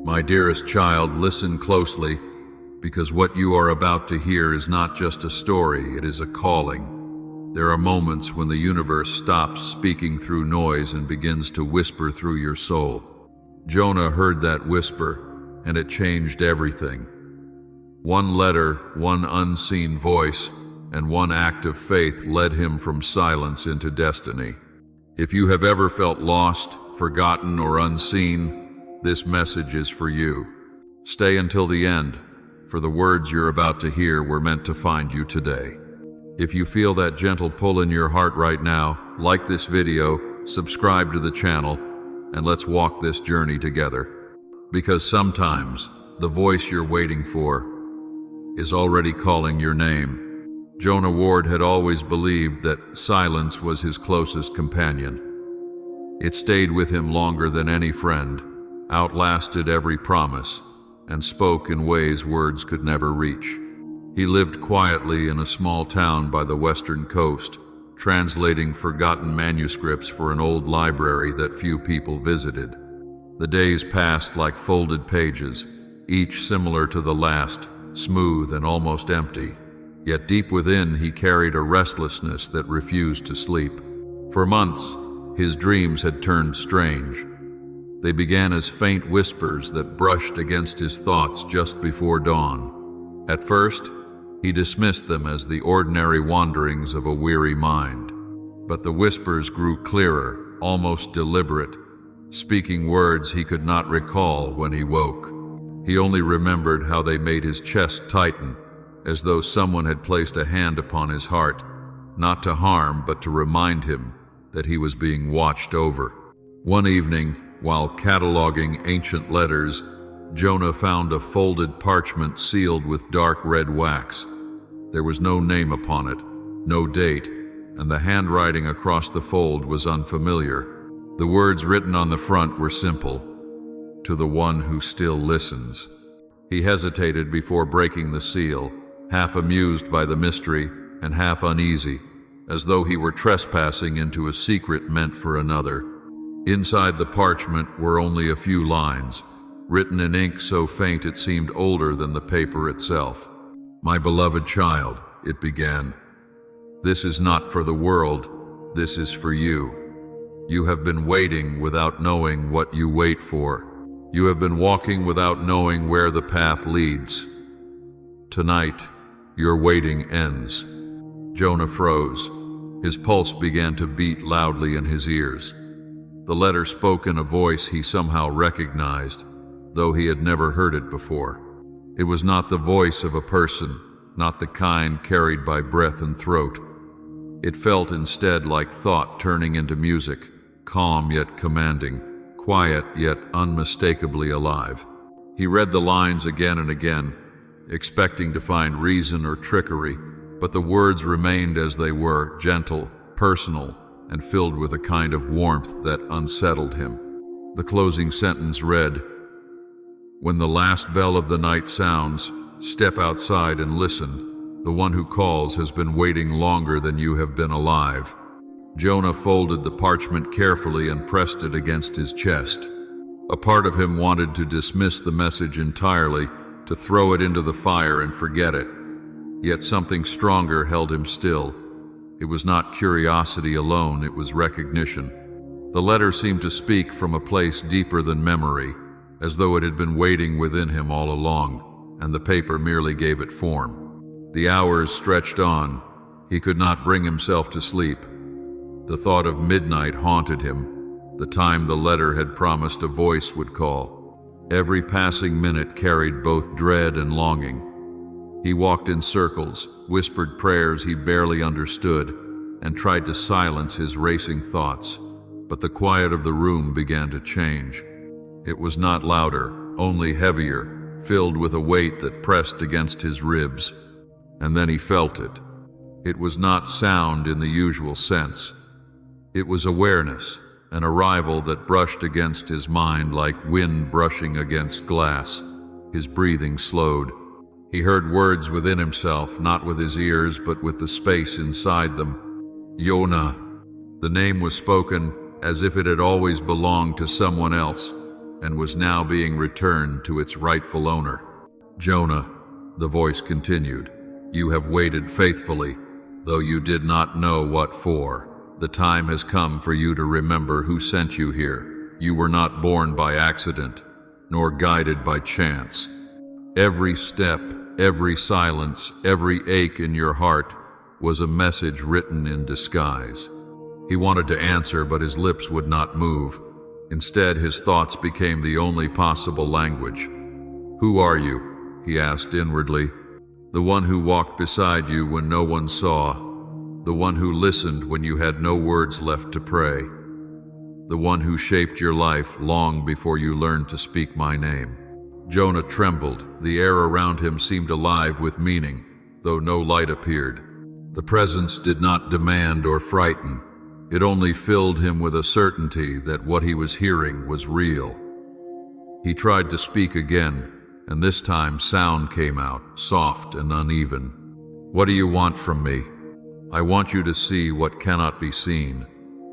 My dearest child, listen closely, because what you are about to hear is not just a story, it is a calling. There are moments when the universe stops speaking through noise and begins to whisper through your soul. Jonah heard that whisper, and it changed everything. One letter, one unseen voice, and one act of faith led him from silence into destiny. If you have ever felt lost, forgotten, or unseen, this message is for you. Stay until the end, for the words you're about to hear were meant to find you today. If you feel that gentle pull in your heart right now, like this video, subscribe to the channel, and let's walk this journey together. Because sometimes, the voice you're waiting for is already calling your name. Jonah Ward had always believed that silence was his closest companion. It stayed with him longer than any friend, outlasted every promise, and spoke in ways words could never reach. He lived quietly in a small town by the western coast, translating forgotten manuscripts for an old library that few people visited. The days passed like folded pages, each similar to the last, smooth and almost empty. Yet deep within he carried a restlessness that refused to sleep. For months, his dreams had turned strange. They began as faint whispers that brushed against his thoughts just before dawn. At first, he dismissed them as the ordinary wanderings of a weary mind. But the whispers grew clearer, almost deliberate, speaking words he could not recall when he woke. He only remembered how they made his chest tighten, as though someone had placed a hand upon his heart, not to harm but to remind him that he was being watched over. One evening, while cataloging ancient letters, Jonah found a folded parchment sealed with dark red wax. There was no name upon it, no date, and the handwriting across the fold was unfamiliar. The words written on the front were simple: "To the one who still listens." He hesitated before breaking the seal, half amused by the mystery and half uneasy, as though he were trespassing into a secret meant for another. Inside the parchment were only a few lines, written in ink so faint it seemed older than the paper itself. "My beloved child," it began, "this is not for the world, this is for you. You have been waiting without knowing what you wait for. You have been walking without knowing where the path leads. Tonight, your waiting ends." Jonah froze. His pulse began to beat loudly in his ears. The letter spoke in a voice he somehow recognized, though he had never heard it before. It was not the voice of a person, not the kind carried by breath and throat. It felt instead like thought turning into music, calm yet commanding, quiet yet unmistakably alive. He read the lines again and again, expecting to find reason or trickery, but the words remained as they were, gentle, personal, and filled with a kind of warmth that unsettled him. The closing sentence read, "When the last bell of the night sounds, step outside and listen. The one who calls has been waiting longer than you have been alive." Jonah folded the parchment carefully and pressed it against his chest. A part of him wanted to dismiss the message entirely, to throw it into the fire and forget it. Yet something stronger held him still. It was not curiosity alone, it was recognition. The letter seemed to speak from a place deeper than memory, as though it had been waiting within him all along, and the paper merely gave it form. The hours stretched on. He could not bring himself to sleep. The thought of midnight haunted him, the time the letter had promised a voice would call. Every passing minute carried both dread and longing. He walked in circles, whispered prayers he barely understood, and tried to silence his racing thoughts. But the quiet of the room began to change. It was not louder, only heavier, filled with a weight that pressed against his ribs. And then he felt it. It was not sound in the usual sense. It was awareness, an arrival that brushed against his mind like wind brushing against glass. His breathing slowed. He heard words within himself, not with his ears, but with the space inside them. "Jonah." The name was spoken as if it had always belonged to someone else, and was now being returned to its rightful owner. "Jonah," the voice continued, "you have waited faithfully, though you did not know what for. The time has come for you to remember who sent you here. You were not born by accident, nor guided by chance. Every step, every silence, every ache in your heart was a message written in disguise." He wanted to answer, but his lips would not move. Instead, his thoughts became the only possible language. "Who are you?" he asked inwardly. "The one who walked beside you when no one saw. The one who listened when you had no words left to pray. The one who shaped your life long before you learned to speak my name." Jonah trembled. The air around him seemed alive with meaning, though no light appeared. The presence did not demand or frighten. It only filled him with a certainty that what he was hearing was real. He tried to speak again, and this time sound came out, soft and uneven. "What do you want from me?" "I want you to see what cannot be seen,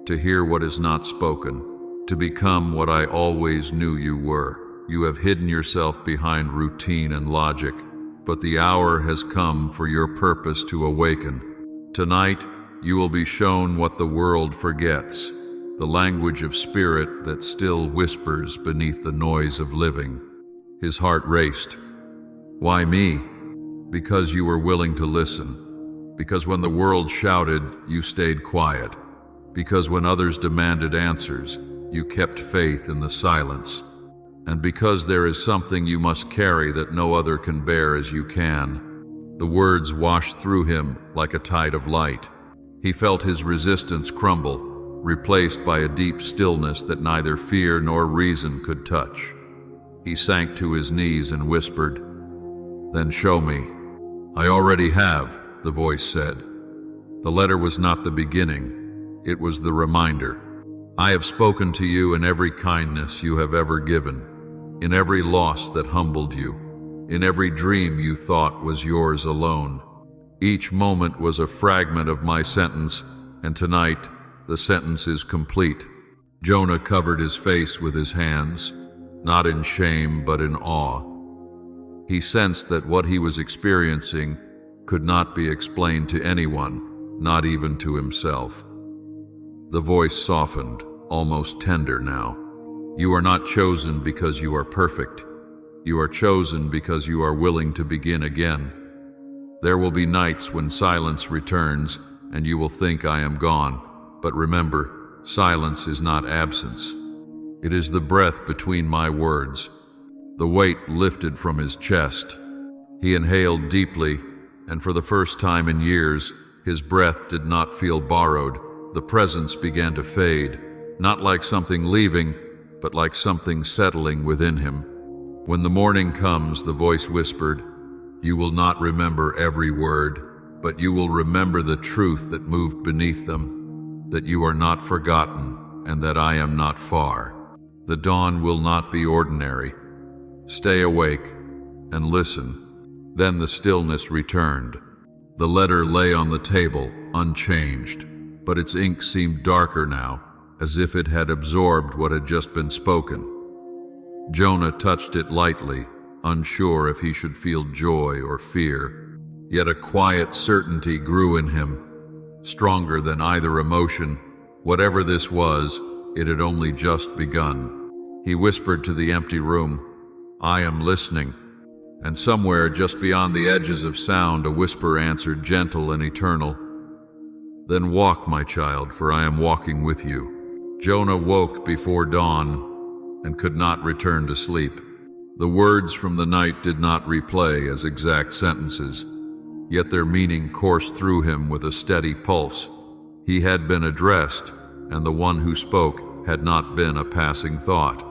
to hear what is not spoken, to become what I always knew you were. You have hidden yourself behind routine and logic, but the hour has come for your purpose to awaken. Tonight, you will be shown what the world forgets, the language of spirit that still whispers beneath the noise of living." His heart raced. "Why me?" "Because you were willing to listen. Because when the world shouted, you stayed quiet. Because when others demanded answers, you kept faith in the silence. And because there is something you must carry that no other can bear as you can." The words washed through him like a tide of light. He felt his resistance crumble, replaced by a deep stillness that neither fear nor reason could touch. He sank to his knees and whispered, "Then show me." "I already have," the voice said. The letter was not the beginning, it was the reminder. "I have spoken to you in every kindness you have ever given, in every loss that humbled you, in every dream you thought was yours alone. Each moment was a fragment of my sentence, and tonight the sentence is complete." Jonah covered his face with his hands, not in shame but in awe. He sensed that what he was experiencing could not be explained to anyone, not even to himself. The voice softened, almost tender now. "You are not chosen because you are perfect. You are chosen because you are willing to begin again. There will be nights when silence returns and you will think I am gone, but remember, silence is not absence. It is the breath between my words." The weight lifted from his chest. He inhaled deeply, and for the first time in years, his breath did not feel borrowed. The presence began to fade, not like something leaving, but like something settling within him. "When the morning comes," the voice whispered, "you will not remember every word, but you will remember the truth that moved beneath them, that you are not forgotten, and that I am not far. The dawn will not be ordinary. Stay awake and listen." Then the stillness returned. The letter lay on the table, unchanged, but its ink seemed darker now, as if it had absorbed what had just been spoken. Jonah touched it lightly, unsure if he should feel joy or fear. Yet a quiet certainty grew in him, stronger than either emotion. Whatever this was, it had only just begun. He whispered to the empty room, "I am listening." And somewhere just beyond the edges of sound, a whisper answered, gentle and eternal, "Then walk, my child, for I am walking with you." Jonah woke before dawn and could not return to sleep. The words from the night did not replay as exact sentences, yet their meaning coursed through him with a steady pulse. He had been addressed, and the one who spoke had not been a passing thought.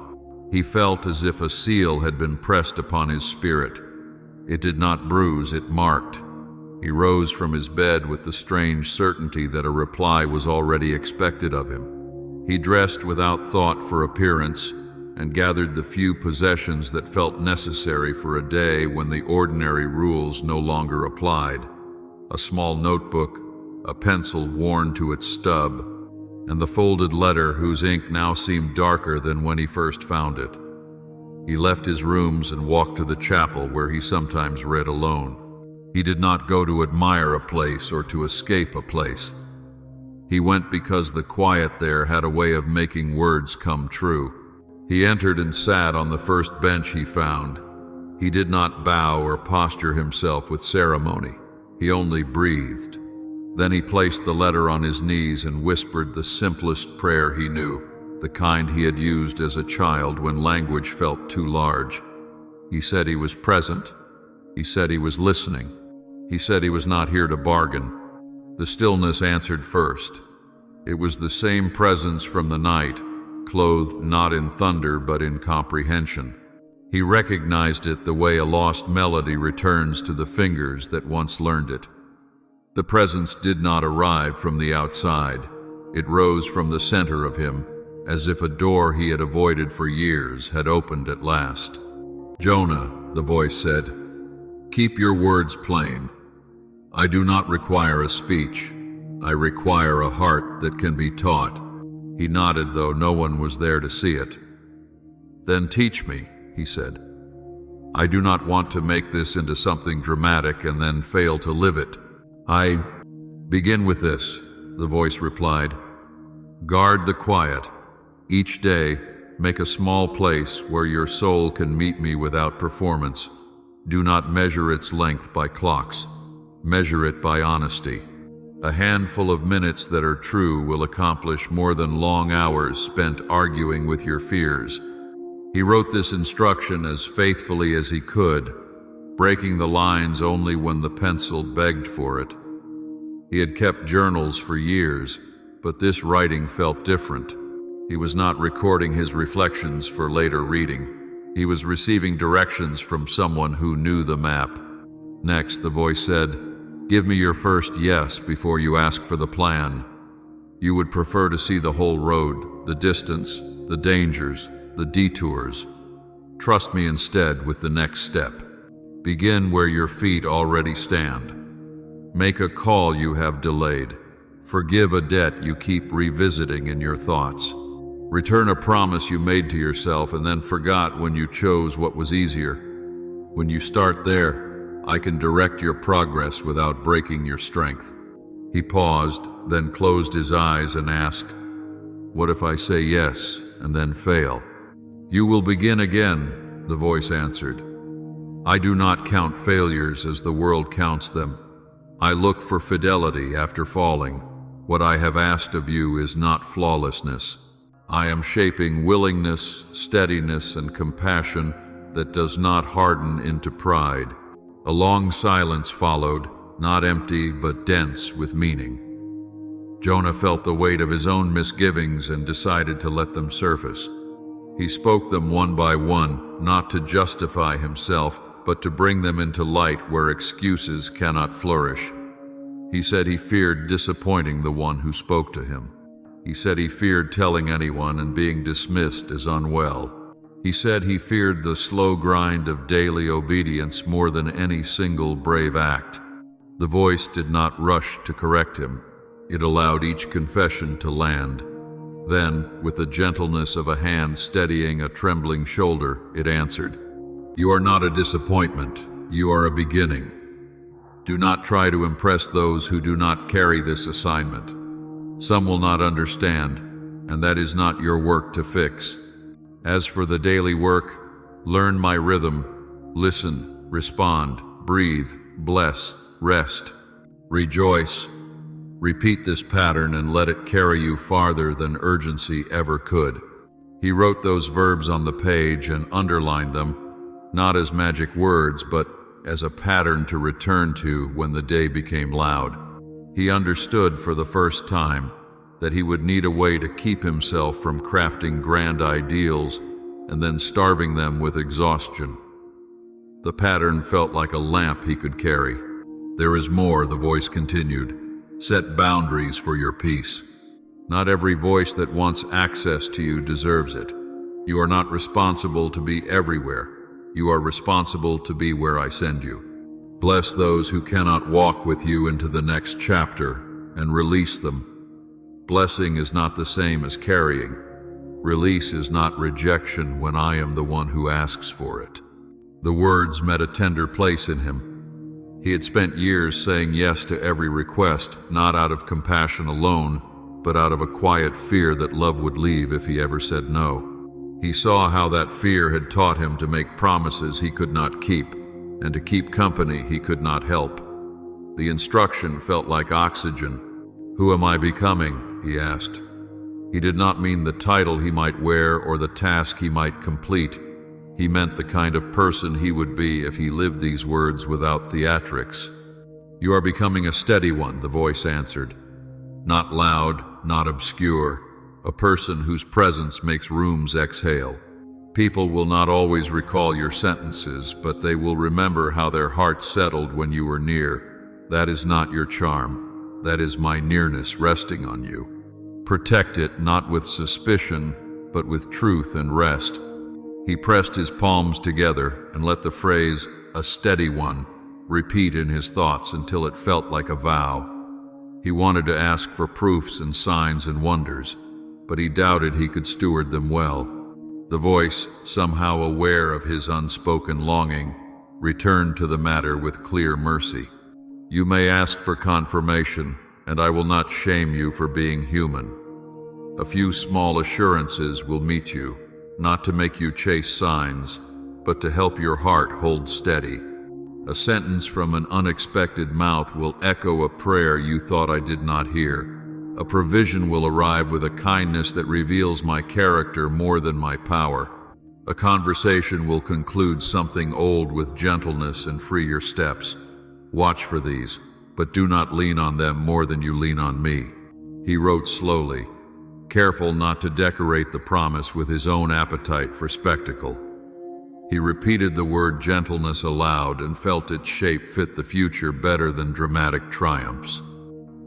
He felt as if a seal had been pressed upon his spirit. It did not bruise, it marked. He rose from his bed with the strange certainty that a reply was already expected of him. He dressed without thought for appearance and gathered the few possessions that felt necessary for a day when the ordinary rules no longer applied. A small notebook, a pencil worn to its stub, and the folded letter whose ink now seemed darker than when he first found it. He left his rooms and walked to the chapel where he sometimes read alone. He did not go to admire a place or to escape a place. He went because the quiet there had a way of making words come true. He entered and sat on the first bench he found. He did not bow or posture himself with ceremony. He only breathed. Then he placed the letter on his knees and whispered the simplest prayer he knew, the kind he had used as a child when language felt too large. He said he was present. He said he was listening. He said he was not here to bargain. The stillness answered first. It was the same presence from the night, clothed not in thunder but in comprehension. He recognized it the way a lost melody returns to the fingers that once learned it. The presence did not arrive from the outside. It rose from the center of him, as if a door he had avoided for years had opened at last. "Jonah," the voice said, "keep your words plain. I do not require a speech. I require a heart that can be taught." He nodded, though no one was there to see it. "Then teach me," he said. "I do not want to make this into something dramatic and then fail to live it. I begin with this," the voice replied. "Guard the quiet. Each day, make a small place where your soul can meet me without performance. Do not measure its length by clocks. Measure it by honesty. A handful of minutes that are true will accomplish more than long hours spent arguing with your fears." He wrote this instruction as faithfully as he could, breaking the lines only when the pencil begged for it. He had kept journals for years, but this writing felt different. He was not recording his reflections for later reading. He was receiving directions from someone who knew the map. Next, the voice said, "Give me your first yes before you ask for the plan. You would prefer to see the whole road, the distance, the dangers, the detours. Trust me instead with the next step. Begin where your feet already stand. Make a call you have delayed. Forgive a debt you keep revisiting in your thoughts. Return a promise you made to yourself and then forgot when you chose what was easier. When you start there, I can direct your progress without breaking your strength." He paused, then closed his eyes and asked, "What if I say yes and then fail?" "You will begin again," the voice answered. "I do not count failures as the world counts them. I look for fidelity after falling. What I have asked of you is not flawlessness. I am shaping willingness, steadiness, and compassion that does not harden into pride." A long silence followed, not empty but dense with meaning. Jonah felt the weight of his own misgivings and decided to let them surface. He spoke them one by one, not to justify himself, but to bring them into light where excuses cannot flourish. He said he feared disappointing the one who spoke to him. He said he feared telling anyone and being dismissed as unwell. He said he feared the slow grind of daily obedience more than any single brave act. The voice did not rush to correct him. It allowed each confession to land. Then, with the gentleness of a hand steadying a trembling shoulder, it answered, "You are not a disappointment. You are a beginning. Do not try to impress those who do not carry this assignment. Some will not understand, and that is not your work to fix. As for the daily work, learn my rhythm. Listen, respond, breathe, bless, rest, rejoice. Repeat this pattern and let it carry you farther than urgency ever could." He wrote those verbs on the page and underlined them, not as magic words, but as a pattern to return to when the day became loud. He understood for the first time that he would need a way to keep himself from crafting grand ideals and then starving them with exhaustion. The pattern felt like a lamp he could carry. "There is more," the voice continued. "Set boundaries for your peace. Not every voice that wants access to you deserves it. You are not responsible to be everywhere. You are responsible to be where I send you. Bless those who cannot walk with you into the next chapter and release them. Blessing is not the same as carrying. Release is not rejection when I am the one who asks for it. The words met a tender place in him. He had spent years saying yes to every request, not out of compassion alone, but out of a quiet fear that love would leave if he ever said no. He saw how that fear had taught him to make promises he could not keep, and to keep company he could not help. The instruction felt like oxygen. "Who am I becoming?" he asked. He did not mean the title he might wear or the task he might complete. He meant the kind of person he would be if he lived these words without theatrics. "You are becoming a steady one," the voice answered. "Not loud, not obscure, a person whose presence makes rooms exhale. People will not always recall your sentences, but they will remember how their hearts settled when you were near. That is not your charm. That is my nearness resting on you. Protect it not with suspicion, but with truth and rest." He pressed his palms together and let the phrase, "a steady one," repeat in his thoughts until it felt like a vow. He wanted to ask for proofs and signs and wonders, but he doubted he could steward them well. The voice, somehow aware of his unspoken longing, returned to the matter with clear mercy. "You may ask for confirmation, and I will not shame you for being human. A few small assurances will meet you, not to make you chase signs, but to help your heart hold steady. A sentence from an unexpected mouth will echo a prayer you thought I did not hear. A provision will arrive with a kindness that reveals my character more than my power. A conversation will conclude something old with gentleness and free your steps. Watch for these, but do not lean on them more than you lean on me." He wrote slowly, careful not to decorate the promise with his own appetite for spectacle. He repeated the word gentleness aloud and felt its shape fit the future better than dramatic triumphs.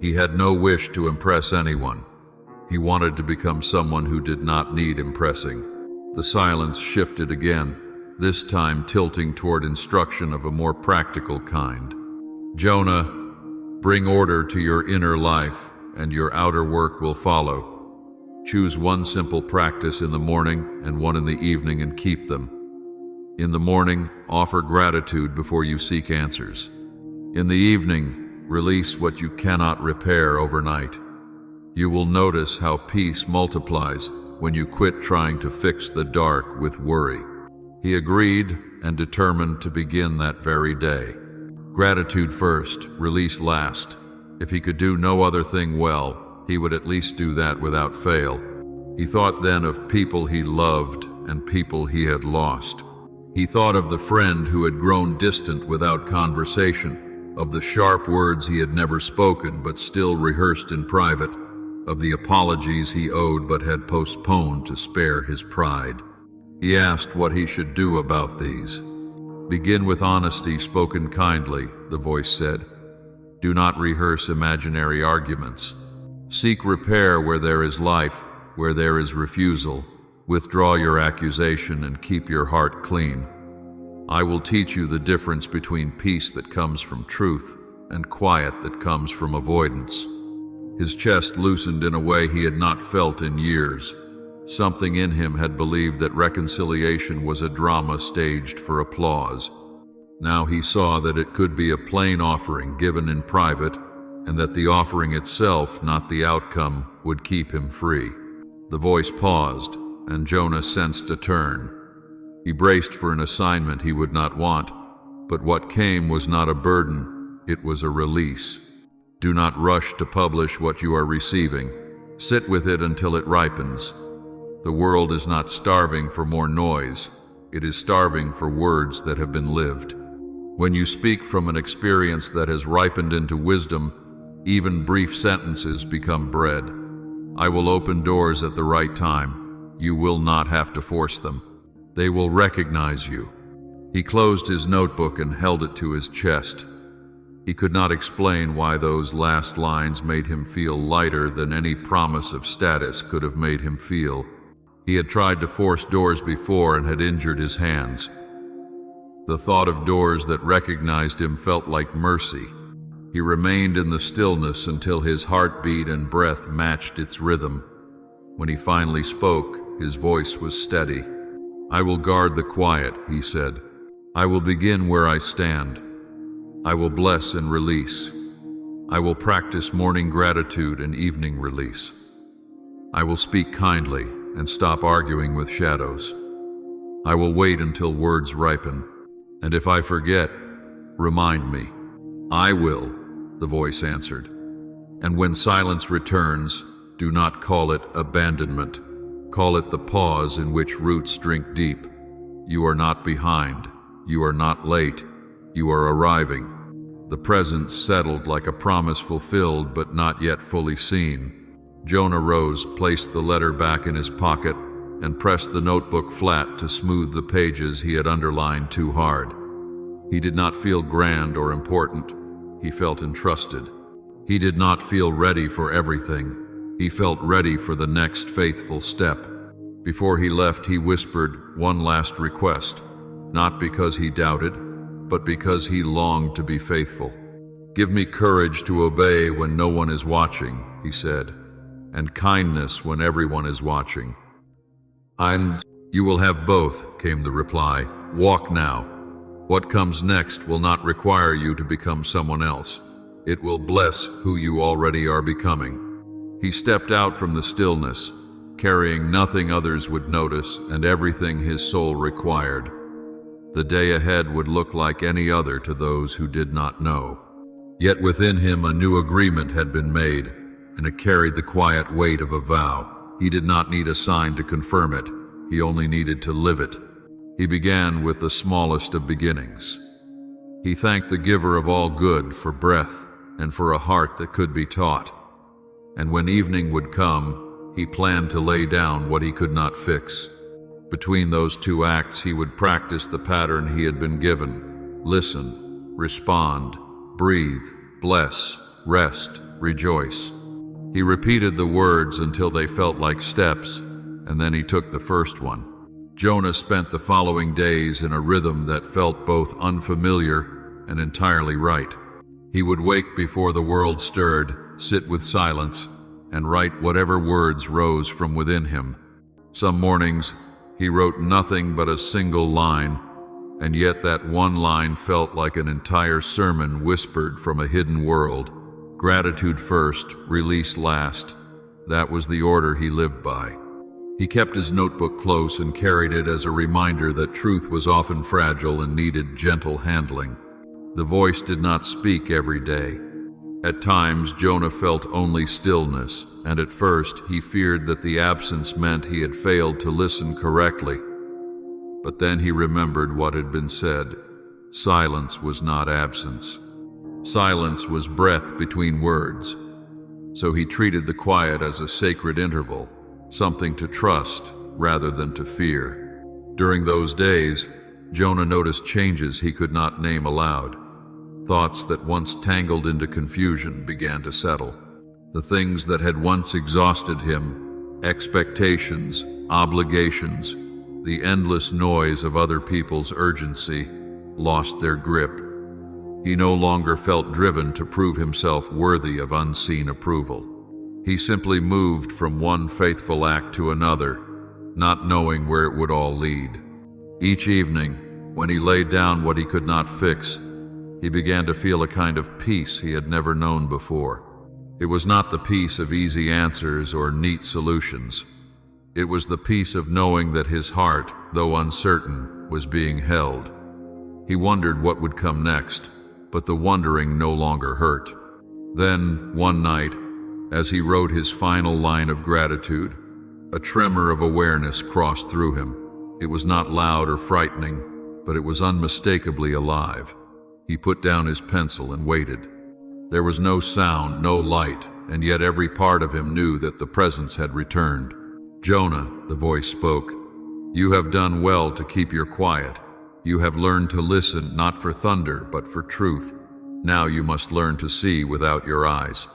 He had no wish to impress anyone. He wanted to become someone who did not need impressing. The silence shifted again, this time tilting toward instruction of a more practical kind. "Jonah, bring order to your inner life, and your outer work will follow. Choose one simple practice in the morning and one in the evening and keep them. In the morning, offer gratitude before you seek answers. In the evening, release what you cannot repair overnight. You will notice how peace multiplies when you quit trying to fix the dark with worry." He agreed and determined to begin that very day. Gratitude first, release last. If he could do no other thing well, he would at least do that without fail. He thought then of people he loved and people he had lost. He thought of the friend who had grown distant without conversation, of the sharp words he had never spoken but still rehearsed in private, of the apologies he owed but had postponed to spare his pride. He asked what he should do about these. "Begin with honesty spoken kindly," the voice said. "Do not rehearse imaginary arguments. Seek repair where there is life, where there is refusal. Withdraw your accusation and keep your heart clean. I will teach you the difference between peace that comes from truth and quiet that comes from avoidance." His chest loosened in a way he had not felt in years. Something in him had believed that reconciliation was a drama staged for applause. Now he saw that it could be a plain offering given in private, and that the offering itself, not the outcome, would keep him free. The voice paused, and Jonah sensed a turn. He braced for an assignment he would not want, but what came was not a burden, it was a release. Do not rush to publish what you are receiving. Sit with it until it ripens. The world is not starving for more noise, it is starving for words that have been lived. When you speak from an experience that has ripened into wisdom, even brief sentences become bread. I will open doors at the right time. You will not have to force them. They will recognize you. He closed his notebook and held it to his chest. He could not explain why those last lines made him feel lighter than any promise of status could have made him feel. He had tried to force doors before and had injured his hands. The thought of doors that recognized him felt like mercy. He remained in the stillness until his heartbeat and breath matched its rhythm. When he finally spoke, His voice was steady. "I will guard the quiet," he said. "I will begin where I stand. I will bless and release. I will practice morning gratitude and evening release. I will speak kindly and stop arguing with shadows. I will wait until words ripen, and if I forget, remind me." "I will," the voice answered. "And when silence returns, do not call it abandonment. Call it the pause in which roots drink deep. You are not behind. You are not late. You are arriving." The present settled like a promise fulfilled but not yet fully seen. Jonah rose, placed the letter back in his pocket, and pressed the notebook flat to smooth the pages he had underlined too hard. He did not feel grand or important. He felt entrusted. He did not feel ready for everything. He felt ready for the next faithful step. Before he left, he whispered one last request, not because he doubted, but because he longed to be faithful. "Give me courage to obey when no one is watching," he said, "and kindness when everyone is watching." "And you will have both," came the reply. "Walk now. What comes next will not require you to become someone else. It will bless who you already are becoming." He stepped out from the stillness, carrying nothing others would notice and everything his soul required. The day ahead would look like any other to those who did not know. Yet within him a new agreement had been made, and it carried the quiet weight of a vow. He did not need a sign to confirm it. He only needed to live it. He began with the smallest of beginnings. He thanked the giver of all good for breath and for a heart that could be taught. And when evening would come, he planned to lay down what he could not fix. Between those two acts, he would practice the pattern he had been given. Listen, respond, breathe, bless, rest, rejoice. He repeated the words until they felt like steps, and then he took the first one. Jonah spent the following days in a rhythm that felt both unfamiliar and entirely right. He would wake before the world stirred, sit with silence, and write whatever words rose from within him. Some mornings, he wrote nothing but a single line, and yet that one line felt like an entire sermon whispered from a hidden world. Gratitude first, release last. That was the order he lived by. He kept his notebook close and carried it as a reminder that truth was often fragile and needed gentle handling. The voice did not speak every day. At times, Jonah felt only stillness, and at first he feared that the absence meant he had failed to listen correctly. But then he remembered what had been said. Silence was not absence. Silence was breath between words. So he treated the quiet as a sacred interval, something to trust rather than to fear. During those days, Jonah noticed changes he could not name aloud. Thoughts that once tangled into confusion began to settle. The things that had once exhausted him, expectations, obligations, the endless noise of other people's urgency, lost their grip. He no longer felt driven to prove himself worthy of unseen approval. He simply moved from one faithful act to another, not knowing where it would all lead. Each evening, when he laid down what he could not fix, he began to feel a kind of peace he had never known before. It was not the peace of easy answers or neat solutions. It was the peace of knowing that his heart, though uncertain, was being held. He wondered what would come next, but the wondering no longer hurt. Then, one night, as he wrote his final line of gratitude, a tremor of awareness crossed through him. It was not loud or frightening, but it was unmistakably alive. He put down his pencil and waited. There was no sound, no light, and yet every part of him knew that the presence had returned. "Jonah," the voice spoke, "you have done well to keep your quiet. You have learned to listen not for thunder, but for truth. Now you must learn to see without your eyes.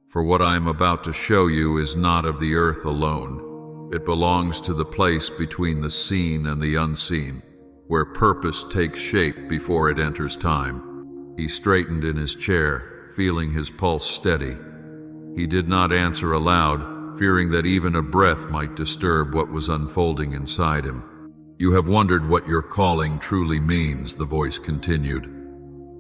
For what I am about to show you is not of the earth alone. It belongs to the place between the seen and the unseen, where purpose takes shape before it enters time." He straightened in his chair, feeling his pulse steady. He did not answer aloud, fearing that even a breath might disturb what was unfolding inside him. "You have wondered what your calling truly means," the voice continued.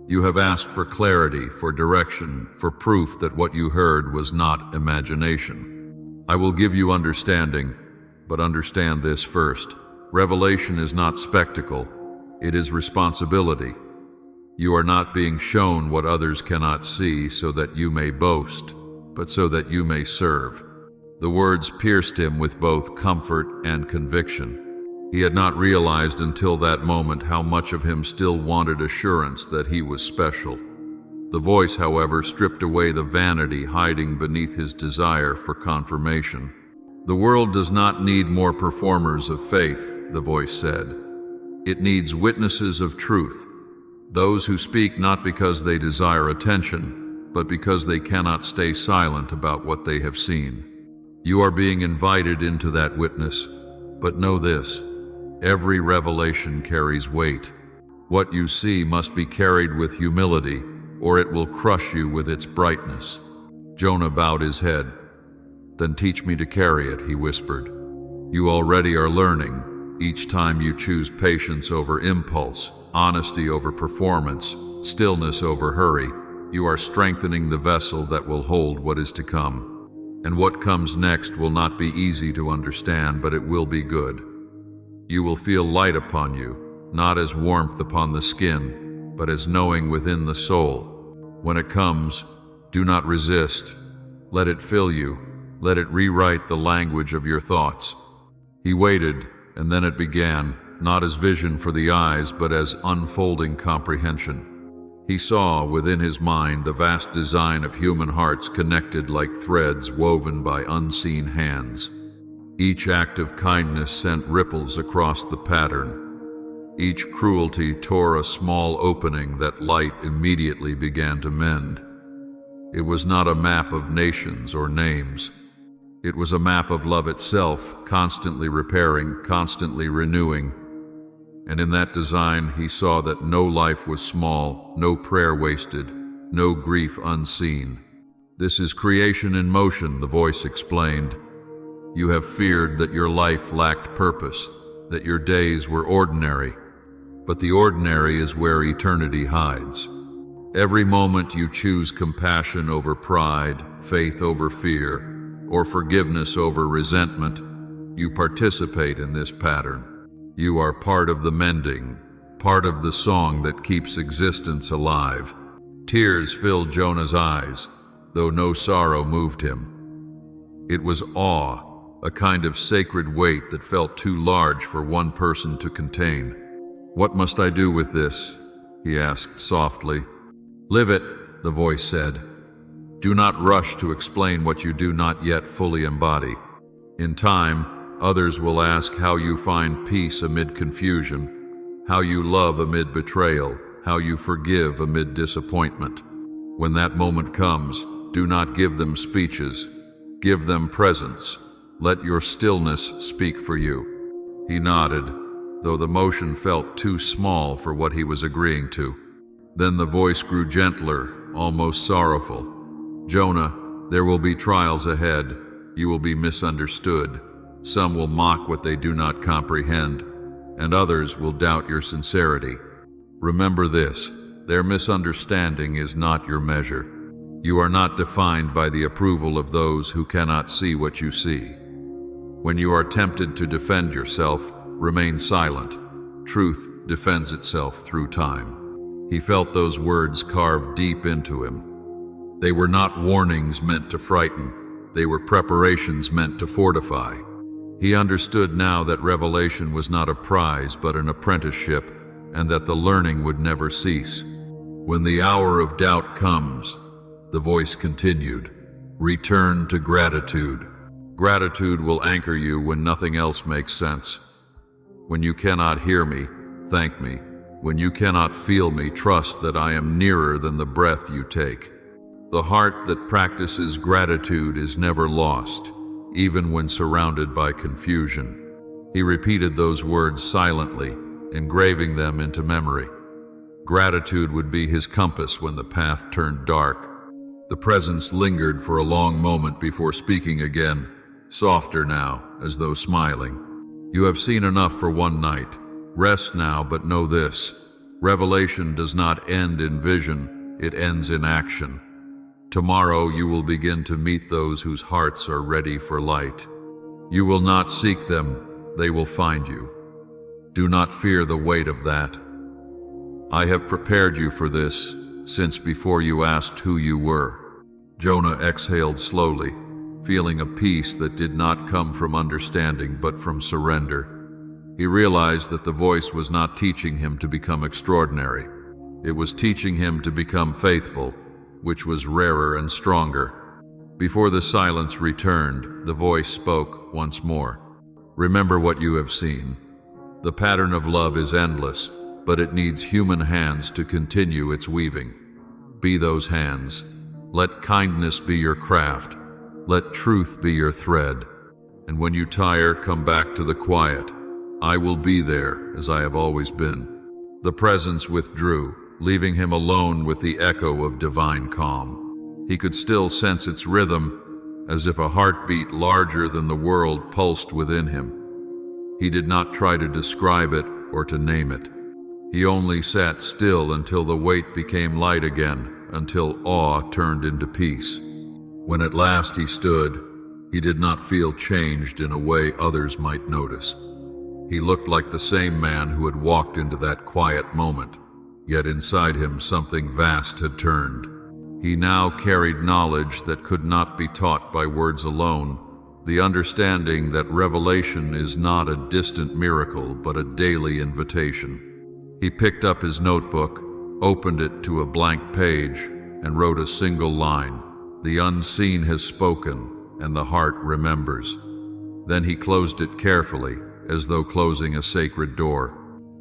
"You have asked for clarity, for direction, for proof that what you heard was not imagination. I will give you understanding, but understand this first. Revelation is not spectacle, it is responsibility. You are not being shown what others cannot see so that you may boast, but so that you may serve." The words pierced him with both comfort and conviction. He had not realized until that moment how much of him still wanted assurance that he was special. The voice, however, stripped away the vanity hiding beneath his desire for confirmation. "The world does not need more performers of faith," the voice said. "It needs witnesses of truth, those who speak not because they desire attention, but because they cannot stay silent about what they have seen. You are being invited into that witness, but know this: every revelation carries weight. What you see must be carried with humility, or it will crush you with its brightness." Jonah bowed his head. "Then teach me to carry it," he whispered. "You already are learning. Each time you choose patience over impulse, honesty over performance, stillness over hurry, you are strengthening the vessel that will hold what is to come. And what comes next will not be easy to understand, but it will be good. You will feel light upon you, not as warmth upon the skin, but as knowing within the soul. When it comes, do not resist. Let it fill you. Let it rewrite the language of your thoughts." He waited, and then it began, not as vision for the eyes, but as unfolding comprehension. He saw within his mind the vast design of human hearts connected like threads woven by unseen hands. Each act of kindness sent ripples across the pattern. Each cruelty tore a small opening that light immediately began to mend. It was not a map of nations or names. It was a map of love itself, constantly repairing, constantly renewing. And in that design he saw that no life was small, no prayer wasted, no grief unseen. "This is creation in motion," the voice explained. "You have feared that your life lacked purpose, that your days were ordinary. But the ordinary is where eternity hides. Every moment you choose compassion over pride, faith over fear, or forgiveness over resentment, you participate in this pattern. You are part of the mending, part of the song that keeps existence alive." Tears filled Jonah's eyes, though no sorrow moved him. It was awe, a kind of sacred weight that felt too large for one person to contain. "What must I do with this?" he asked softly. "Live it," the voice said. "Do not rush to explain what you do not yet fully embody. In time, others will ask how you find peace amid confusion, how you love amid betrayal, how you forgive amid disappointment. When that moment comes, do not give them speeches. Give them presence. Let your stillness speak for you." He nodded, though the motion felt too small for what he was agreeing to. Then the voice grew gentler, almost sorrowful. "Jonah, there will be trials ahead. You will be misunderstood. Some will mock what they do not comprehend, and others will doubt your sincerity. Remember this: their misunderstanding is not your measure. You are not defined by the approval of those who cannot see what you see. When you are tempted to defend yourself, remain silent. Truth defends itself through time." He felt those words carved deep into him. They were not warnings meant to frighten. They were preparations meant to fortify. He understood now that revelation was not a prize but an apprenticeship, and that the learning would never cease. "When the hour of doubt comes," the voice continued, "return to gratitude. Gratitude will anchor you when nothing else makes sense. When you cannot hear me, thank me. When you cannot feel me, trust that I am nearer than the breath you take. The heart that practices gratitude is never lost, even when surrounded by confusion." He repeated those words silently, engraving them into memory. Gratitude would be his compass when the path turned dark. The presence lingered for a long moment before speaking again. softer now, as though smiling. "You have seen enough for one night. Rest now, but know this. Revelation does not end in vision, it ends in action. Tomorrow you will begin to meet those whose hearts are ready for light. You will not seek them, they will find you. Do not fear the weight of that. I have prepared you for this, since before you asked who you were." Jonah exhaled slowly, feeling a peace that did not come from understanding but from surrender. He realized that the voice was not teaching him to become extraordinary. It was teaching him to become faithful, which was rarer and stronger. Before the silence returned, the voice spoke once more. "Remember what you have seen. The pattern of love is endless, but it needs human hands to continue its weaving. Be those hands. Let kindness be your craft. Let truth be your thread. And when you tire, come back to the quiet. I will be there, as I have always been." The presence withdrew, leaving him alone with the echo of divine calm. He could still sense its rhythm, as if a heartbeat larger than the world pulsed within him. He did not try to describe it or to name it. He only sat still until the weight became light again, until awe turned into peace. When at last he stood, he did not feel changed in a way others might notice. He looked like the same man who had walked into that quiet moment, yet inside him something vast had turned. He now carried knowledge that could not be taught by words alone, the understanding that revelation is not a distant miracle but a daily invitation. He picked up his notebook, opened it to a blank page, and wrote a single line: "The unseen has spoken, and the heart remembers." Then he closed it carefully, as though closing a sacred door.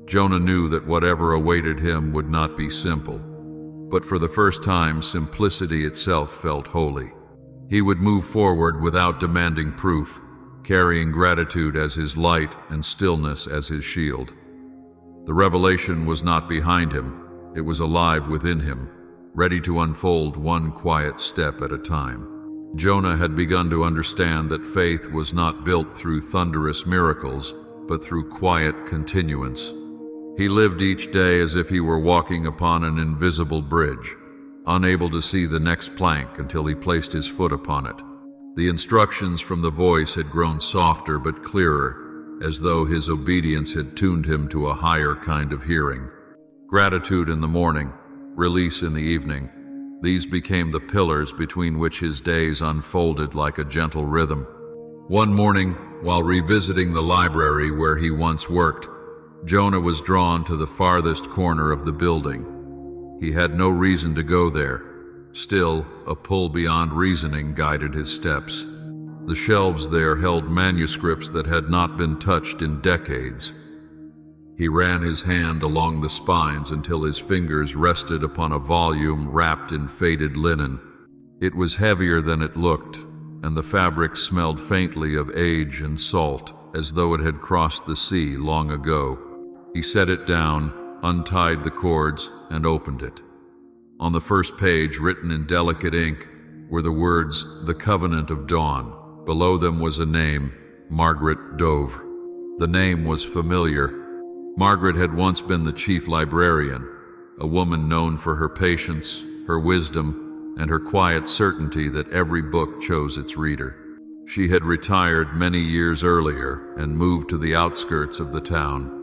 Jonah knew that whatever awaited him would not be simple, but for the first time simplicity itself felt holy. He would move forward without demanding proof, carrying gratitude as his light and stillness as his shield. The revelation was not behind him, it was alive within him, ready to unfold one quiet step at a time. Jonah had begun to understand that faith was not built through thunderous miracles, but through quiet continuance. He lived each day as if he were walking upon an invisible bridge, unable to see the next plank until he placed his foot upon it. The instructions from the voice had grown softer but clearer, as though his obedience had tuned him to a higher kind of hearing. Gratitude in the morning, release in the evening, these became the pillars between which his days unfolded like a gentle rhythm. One morning, while revisiting the library where he once worked, Jonah was drawn to the farthest corner of the building. He had no reason to go there. Still, a pull beyond reasoning guided his steps. The shelves there held manuscripts that had not been touched in decades. He ran his hand along the spines until his fingers rested upon a volume wrapped in faded linen. It was heavier than it looked, and the fabric smelled faintly of age and salt, as though it had crossed the sea long ago. He set it down, untied the cords, and opened it. On the first page, written in delicate ink, were the words, "The Covenant of Dawn." Below them was a name, Margaret Dove. The name was familiar. Margaret had once been the chief librarian, a woman known for her patience, her wisdom, and her quiet certainty that every book chose its reader. She had retired many years earlier and moved to the outskirts of the town.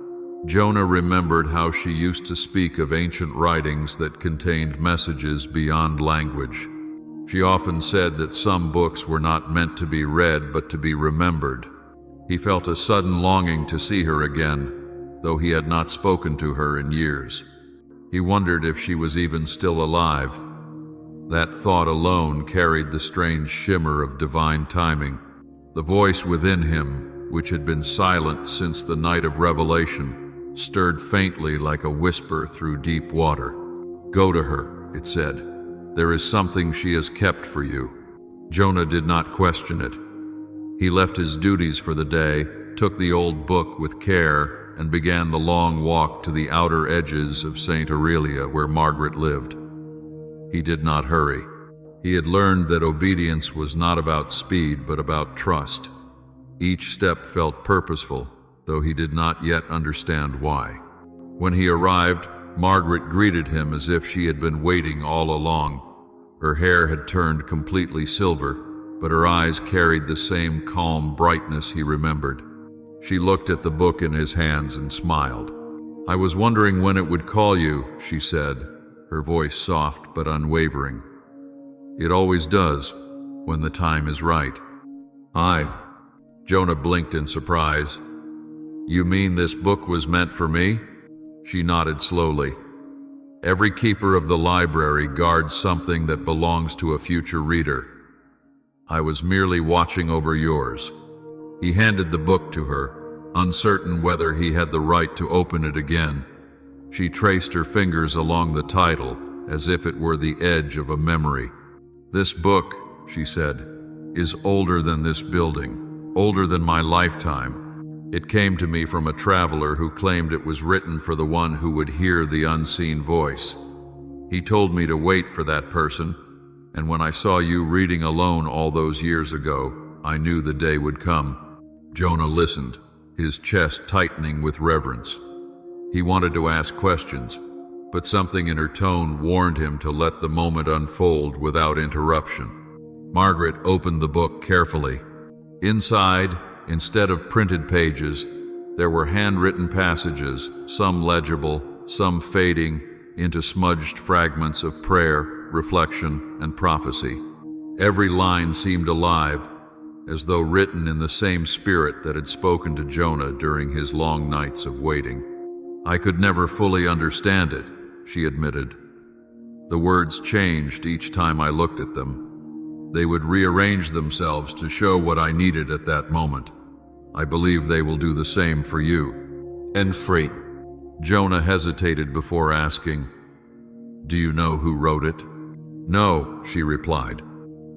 Jonah remembered how she used to speak of ancient writings that contained messages beyond language. She often said that some books were not meant to be read but to be remembered. He felt a sudden longing to see her again, though he had not spoken to her in years. He wondered if she was even still alive. That thought alone carried the strange shimmer of divine timing. The voice within him, which had been silent since the night of revelation, stirred faintly like a whisper through deep water. "Go to her," it said. "There is something she has kept for you." Jonah did not question it. He left his duties for the day, took the old book with care, and began the long walk to the outer edges of St. Aurelia where Margaret lived. He did not hurry. He had learned that obedience was not about speed but about trust. Each step felt purposeful, though he did not yet understand why. When he arrived, Margaret greeted him as if she had been waiting all along. Her hair had turned completely silver, but her eyes carried the same calm brightness he remembered. She looked at the book in his hands and smiled. "I was wondering when it would call you," she said, her voice soft but unwavering. "It always does, when the time is right." Jonah blinked in surprise. "You mean this book was meant for me?" She nodded slowly. "Every keeper of the library guards something that belongs to a future reader. I was merely watching over yours." He handed the book to her, uncertain whether he had the right to open it again. She traced her fingers along the title, as if it were the edge of a memory. "This book," she said, "is older than this building, older than my lifetime. It came to me from a traveler who claimed it was written for the one who would hear the unseen voice. He told me to wait for that person, and when I saw you reading alone all those years ago, I knew the day would come." Jonah listened, his chest tightening with reverence. He wanted to ask questions, but something in her tone warned him to let the moment unfold without interruption. Margaret opened the book carefully. Inside, instead of printed pages, there were handwritten passages, some legible, some fading into smudged fragments of prayer, reflection, and prophecy. Every line seemed alive, as though written in the same spirit that had spoken to Jonah during his long nights of waiting. "I could never fully understand it," she admitted. "The words changed each time I looked at them. They would rearrange themselves to show what I needed at that moment. I believe they will do the same for you." "And free?" Jonah hesitated before asking, "Do you know who wrote it?" "No," she replied.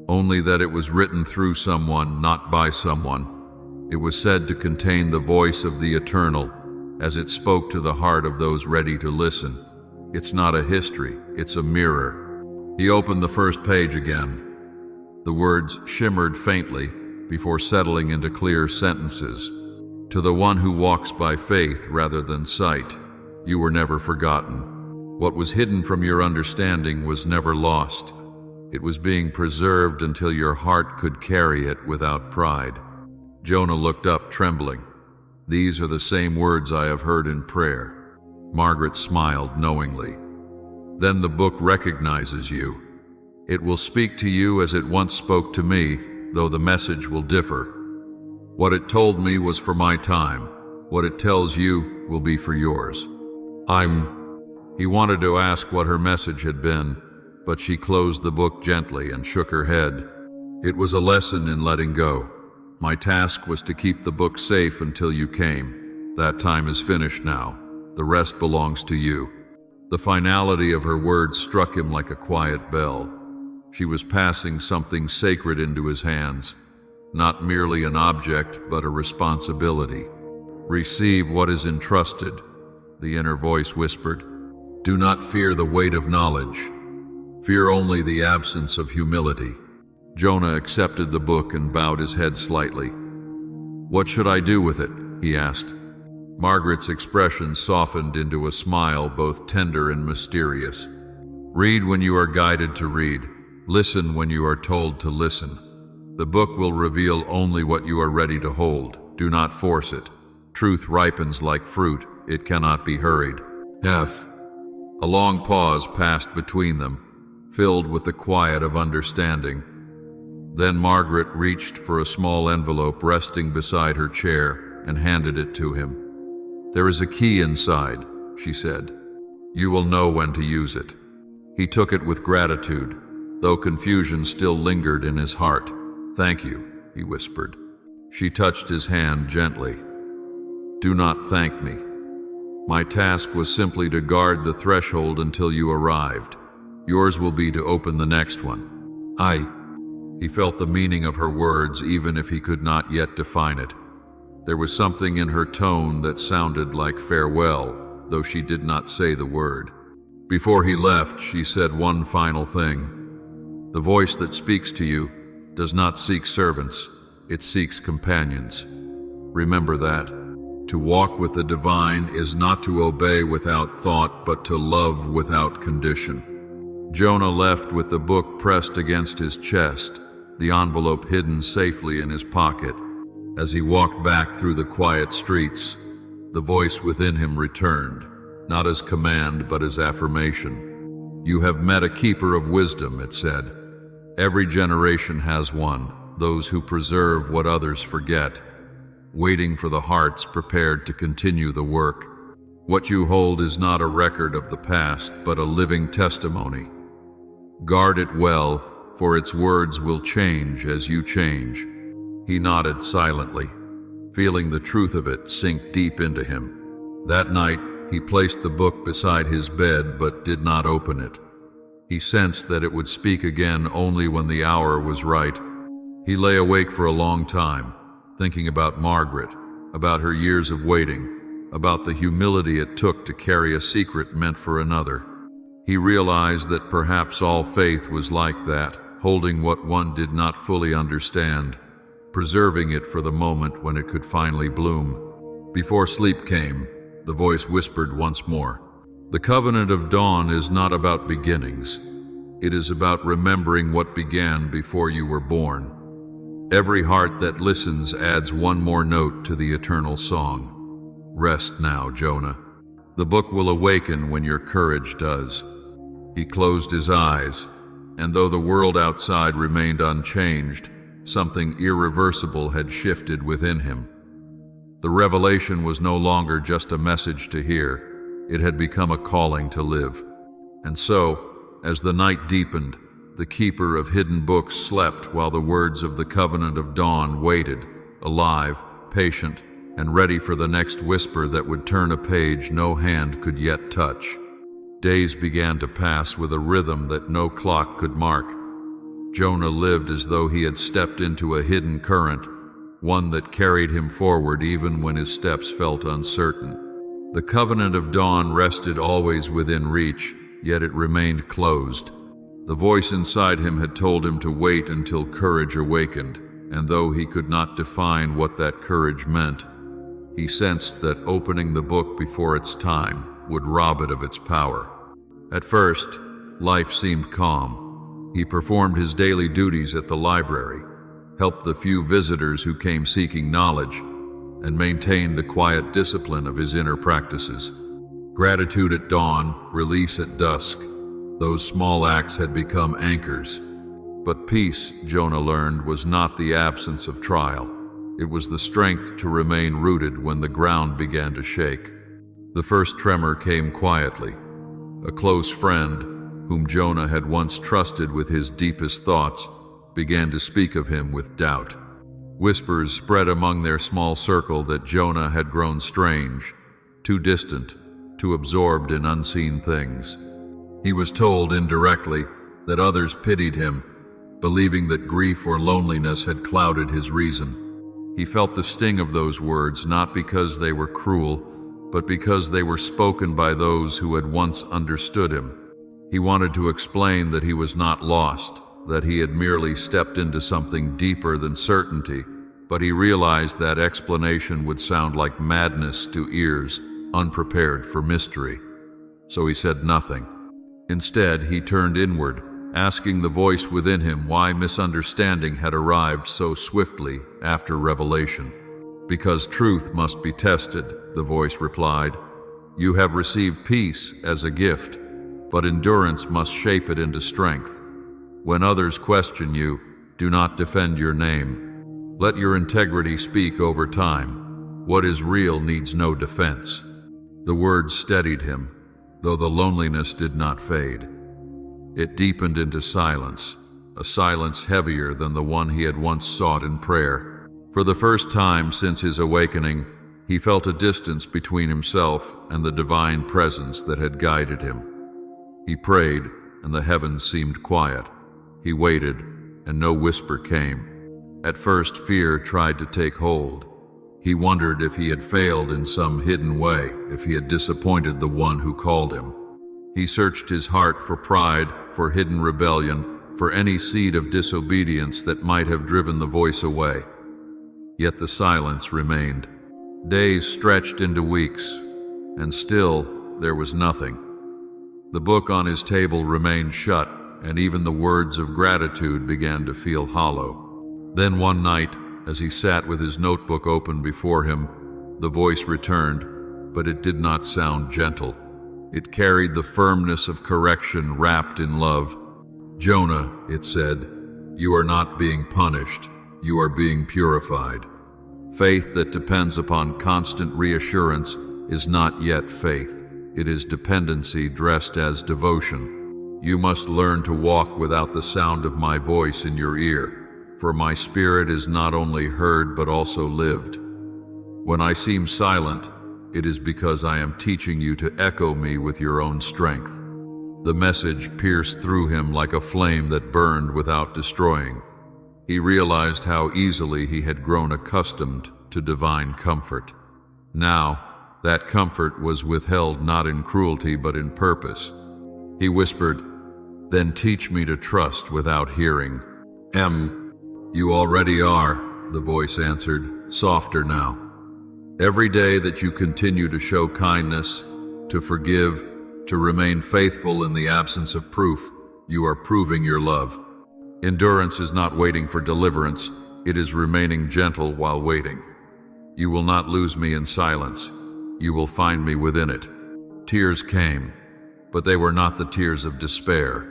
"Only that it was written through someone, not by someone. It was said to contain the voice of the Eternal, as it spoke to the heart of those ready to listen. It's not a history, it's a mirror." He opened the first page again. The words shimmered faintly before settling into clear sentences. "To the one who walks by faith rather than sight, you were never forgotten. What was hidden from your understanding was never lost. It was being preserved until your heart could carry it without pride." Jonah looked up, trembling. "These are the same words I have heard in prayer." Margaret smiled knowingly. "Then the book recognizes you. It will speak to you as it once spoke to me, though the message will differ. What it told me was for my time. What it tells you will be for yours." He wanted to ask what her message had been, but she closed the book gently and shook her head. "It was a lesson in letting go. My task was to keep the book safe until you came. That time is finished now. The rest belongs to you." The finality of her words struck him like a quiet bell. She was passing something sacred into his hands, not merely an object, but a responsibility. "Receive what is entrusted," the inner voice whispered. "Do not fear the weight of knowledge. Fear only the absence of humility." Jonah accepted the book and bowed his head slightly. "What should I do with it?" he asked. Margaret's expression softened into a smile both tender and mysterious. "Read when you are guided to read. Listen when you are told to listen. The book will reveal only what you are ready to hold. Do not force it. Truth ripens like fruit. It cannot be hurried." A long pause passed between them, filled with the quiet of understanding. Then Margaret reached for a small envelope resting beside her chair and handed it to him. "There is a key inside," she said. "You will know when to use it." He took it with gratitude, though confusion still lingered in his heart. "Thank you," he whispered. She touched his hand gently. "Do not thank me. My task was simply to guard the threshold until you arrived. Yours will be to open the next one." He felt the meaning of her words even if he could not yet define it. There was something in her tone that sounded like farewell, though she did not say the word. Before he left, she said one final thing. "The voice that speaks to you does not seek servants. it seeks companions. Remember that. To walk with the divine is not to obey without thought, but to love without condition. Jonah left with the book pressed against his chest, the envelope hidden safely in his pocket. As he walked back through the quiet streets, the voice within him returned, not as command but as affirmation. You have met a keeper of wisdom, it said. Every generation has one, those who preserve what others forget, waiting for the hearts prepared to continue the work. What you hold is not a record of the past, but a living testimony. Guard it well, for its words will change as you change. He nodded silently, feeling the truth of it sink deep into him. That night, he placed the book beside his bed but did not open it. He sensed that it would speak again only when the hour was right. He lay awake for a long time, thinking about Margaret, about her years of waiting, about the humility it took to carry a secret meant for another. He realized that perhaps all faith was like that, holding what one did not fully understand, preserving it for the moment when it could finally bloom. Before sleep came, the voice whispered once more, "The covenant of dawn is not about beginnings. It is about remembering what began before you were born. Every heart that listens adds one more note to the eternal song. Rest now, Jonah. The book will awaken when your courage does." He closed his eyes, and though the world outside remained unchanged, something irreversible had shifted within him. The revelation was no longer just a message to hear, it had become a calling to live. And so, as the night deepened, the keeper of hidden books slept while the words of the covenant of dawn waited, alive, patient, and ready for the next whisper that would turn a page no hand could yet touch. Days began to pass with a rhythm that no clock could mark. Jonah lived as though he had stepped into a hidden current, one that carried him forward even when his steps felt uncertain. The covenant of dawn rested always within reach, yet it remained closed. The voice inside him had told him to wait until courage awakened, and though he could not define what that courage meant, he sensed that opening the book before its time would rob it of its power. At first, life seemed calm. He performed his daily duties at the library, helped the few visitors who came seeking knowledge, and maintained the quiet discipline of his inner practices. Gratitude at dawn, release at dusk. Those small acts had become anchors. But peace, Jonah learned, was not the absence of trial. It was the strength to remain rooted when the ground began to shake. The first tremor came quietly. A close friend, whom Jonah had once trusted with his deepest thoughts, began to speak of him with doubt. Whispers spread among their small circle that Jonah had grown strange, too distant, too absorbed in unseen things. He was told indirectly that others pitied him, believing that grief or loneliness had clouded his reason. He felt the sting of those words not because they were cruel, but because they were spoken by those who had once understood him. He wanted to explain that he was not lost, that he had merely stepped into something deeper than certainty, but he realized that explanation would sound like madness to ears unprepared for mystery. So he said nothing. Instead, he turned inward, asking the voice within him why misunderstanding had arrived so swiftly after revelation. "Because truth must be tested," the voice replied. "You have received peace as a gift, but endurance must shape it into strength. When others question you, do not defend your name. Let your integrity speak over time. What is real needs no defense." The words steadied him, though the loneliness did not fade. It deepened into silence, a silence heavier than the one he had once sought in prayer. For the first time since his awakening, he felt a distance between himself and the divine presence that had guided him. He prayed, and the heavens seemed quiet. He waited, and no whisper came. At first, fear tried to take hold. He wondered if he had failed in some hidden way, if he had disappointed the one who called him. He searched his heart for pride, for hidden rebellion, for any seed of disobedience that might have driven the voice away. Yet the silence remained. Days stretched into weeks, and still there was nothing. The book on his table remained shut, and even the words of gratitude began to feel hollow. Then one night, as he sat with his notebook open before him, the voice returned, but it did not sound gentle. It carried the firmness of correction wrapped in love. "Jonah," it said, "you are not being punished, you are being purified. Faith that depends upon constant reassurance is not yet faith. It is dependency dressed as devotion. You must learn to walk without the sound of my voice in your ear, for my spirit is not only heard but also lived. When I seem silent, it is because I am teaching you to echo me with your own strength." The message pierced through him like a flame that burned without destroying. He realized how easily he had grown accustomed to divine comfort. Now, that comfort was withheld not in cruelty but in purpose. He whispered, "Then teach me to trust without hearing." You already are," the voice answered, softer now. "Every day that you continue to show kindness, to forgive, to remain faithful in the absence of proof, you are proving your love. Endurance is not waiting for deliverance, it is remaining gentle while waiting. You will not lose me in silence. You will find me within it." Tears came, but they were not the tears of despair.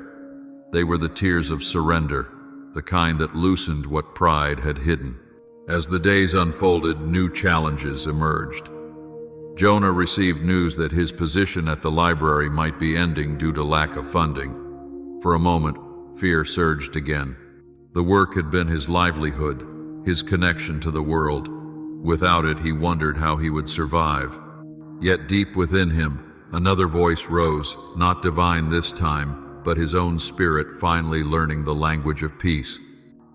They were the tears of surrender, the kind that loosened what pride had hidden. As the days unfolded, new challenges emerged. Jonah received news that his position at the library might be ending due to lack of funding. For a moment, fear surged again. The work had been his livelihood, his connection to the world. Without it, he wondered how he would survive. Yet deep within him, another voice rose, not divine this time, but his own spirit finally learning the language of peace.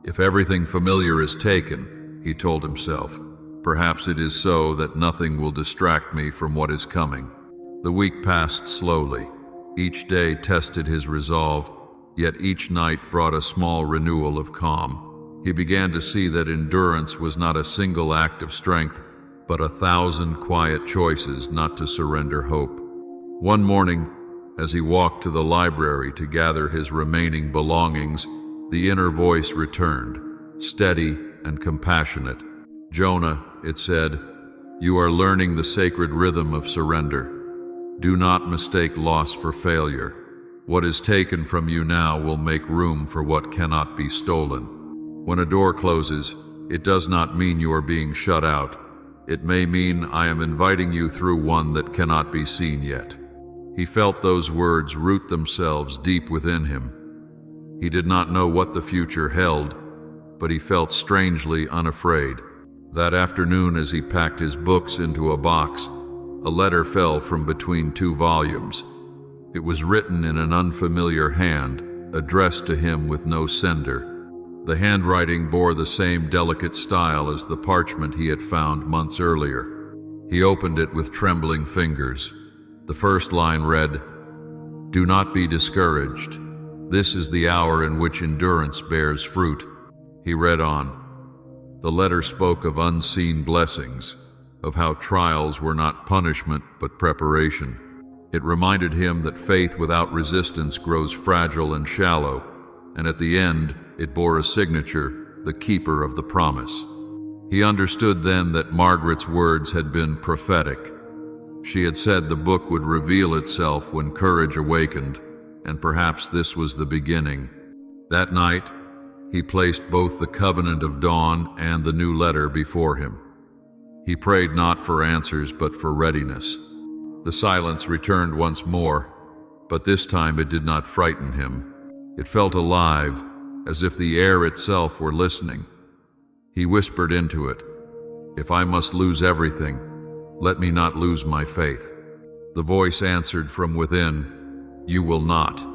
"If everything familiar is taken," he told himself, "perhaps it is so that nothing will distract me from what is coming." The week passed slowly. Each day tested his resolve, yet each night brought a small renewal of calm. He began to see that endurance was not a single act of strength, but 1,000 quiet choices not to surrender hope. One morning, as he walked to the library to gather his remaining belongings, the inner voice returned, steady and compassionate. "Jonah," it said, "you are learning the sacred rhythm of surrender. Do not mistake loss for failure. What is taken from you now will make room for what cannot be stolen. When a door closes, it does not mean you are being shut out. It may mean I am inviting you through one that cannot be seen yet." He felt those words root themselves deep within him. He did not know what the future held, but he felt strangely unafraid. That afternoon, as he packed his books into a box, a letter fell from between 2 volumes. It was written in an unfamiliar hand, addressed to him with no sender. The handwriting bore the same delicate style as the parchment he had found months earlier. He opened it with trembling fingers. The first line read, "Do not be discouraged. This is the hour in which endurance bears fruit." He read on. The letter spoke of unseen blessings, of how trials were not punishment but preparation. It reminded him that faith without resistance grows fragile and shallow, and at the end it bore a signature, the keeper of the promise. He understood then that Margaret's words had been prophetic. She had said the book would reveal itself when courage awakened, and perhaps this was the beginning. That night, he placed both the covenant of dawn and the new letter before him. He prayed not for answers but for readiness. The silence returned once more, but this time it did not frighten him. It felt alive, as if the air itself were listening. He whispered into it, "If I must lose everything, let me not lose my faith." The voice answered from within, "You will not.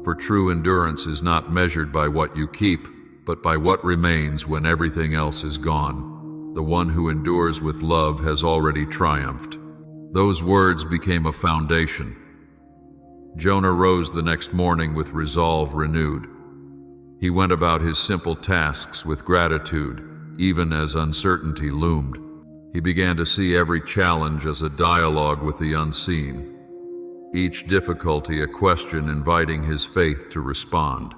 For true endurance is not measured by what you keep, but by what remains when everything else is gone. The one who endures with love has already triumphed." Those words became a foundation. Jonah rose the next morning with resolve renewed. He went about his simple tasks with gratitude, even as uncertainty loomed. He began to see every challenge as a dialogue with the unseen, each difficulty a question inviting his faith to respond.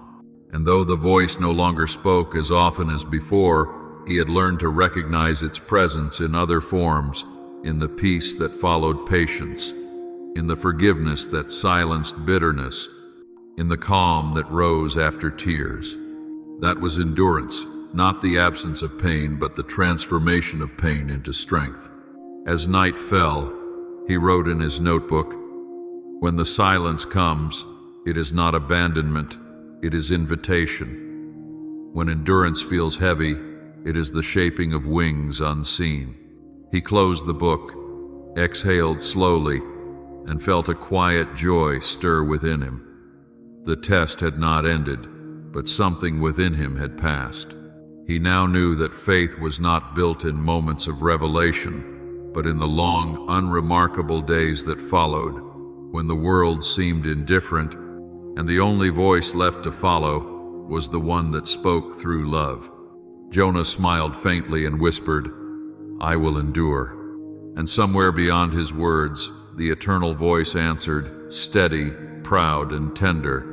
And though the voice no longer spoke as often as before, he had learned to recognize its presence in other forms, in the peace that followed patience, in the forgiveness that silenced bitterness, in the calm that rose after tears. That was endurance, not the absence of pain, but the transformation of pain into strength. As night fell, he wrote in his notebook, "When the silence comes, it is not abandonment, it is invitation. When endurance feels heavy, it is the shaping of wings unseen." He closed the book, exhaled slowly, and felt a quiet joy stir within him. The test had not ended, but something within him had passed. He now knew that faith was not built in moments of revelation, but in the long, unremarkable days that followed, when the world seemed indifferent, and the only voice left to follow was the one that spoke through love. Jonah smiled faintly and whispered, "I will endure." And somewhere beyond his words, the eternal voice answered, steady, proud, and tender,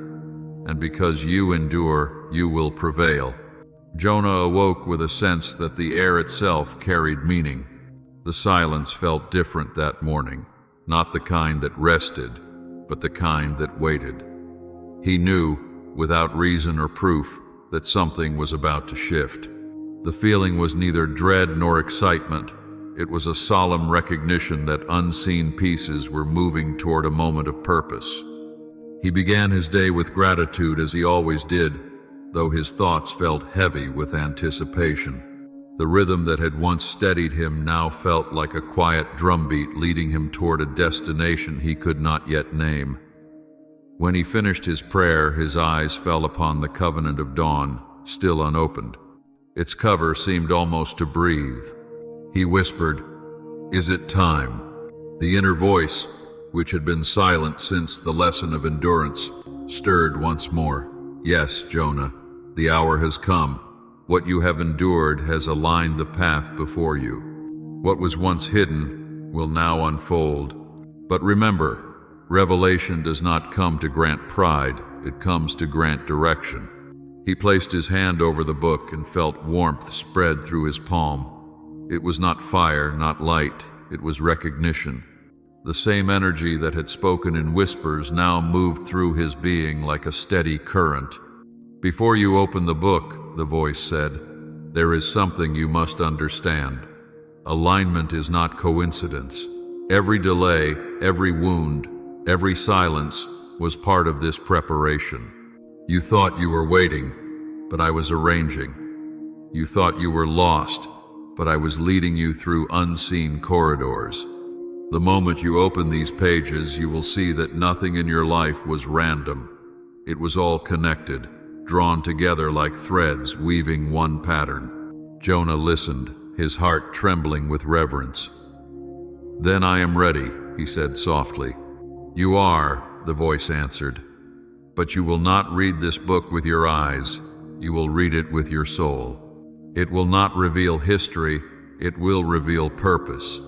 "And because you endure, you will prevail." Jonah awoke with a sense that the air itself carried meaning. The silence felt different that morning, not the kind that rested, but the kind that waited. He knew, without reason or proof, that something was about to shift. The feeling was neither dread nor excitement. It was a solemn recognition that unseen pieces were moving toward a moment of purpose. He began his day with gratitude, as he always did, though his thoughts felt heavy with anticipation. The rhythm that had once steadied him now felt like a quiet drumbeat leading him toward a destination he could not yet name. When he finished his prayer, his eyes fell upon the Covenant of Dawn, still unopened. Its cover seemed almost to breathe. He whispered, "Is it time?" The inner voice, which had been silent since the lesson of endurance, stirred once more. "Yes, Jonah, the hour has come. What you have endured has aligned the path before you. What was once hidden will now unfold. But remember, revelation does not come to grant pride, it comes to grant direction." He placed his hand over the book and felt warmth spread through his palm. It was not fire, not light, it was recognition. The same energy that had spoken in whispers now moved through his being like a steady current. "Before you open the book," the voice said, "there is something you must understand. Alignment is not coincidence. Every delay, every wound, every silence was part of this preparation. You thought you were waiting, but I was arranging. You thought you were lost, but I was leading you through unseen corridors. The moment you open these pages, you will see that nothing in your life was random. It was all connected, drawn together like threads weaving one pattern." Jonah listened, his heart trembling with reverence. "Then I am ready," he said softly. "You are," the voice answered. "But you will not read this book with your eyes, you will read it with your soul. It will not reveal history, it will reveal purpose.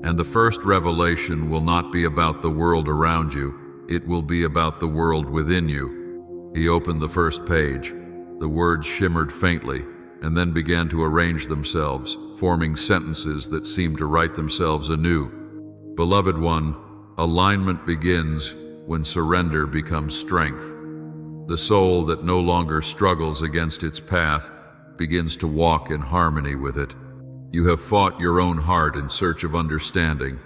And the first revelation will not be about the world around you, it will be about the world within you." He opened the first page. The words shimmered faintly, and then began to arrange themselves, forming sentences that seemed to write themselves anew. "Beloved one, alignment begins when surrender becomes strength. The soul that no longer struggles against its path begins to walk in harmony with it. You have fought your own heart in search of understanding,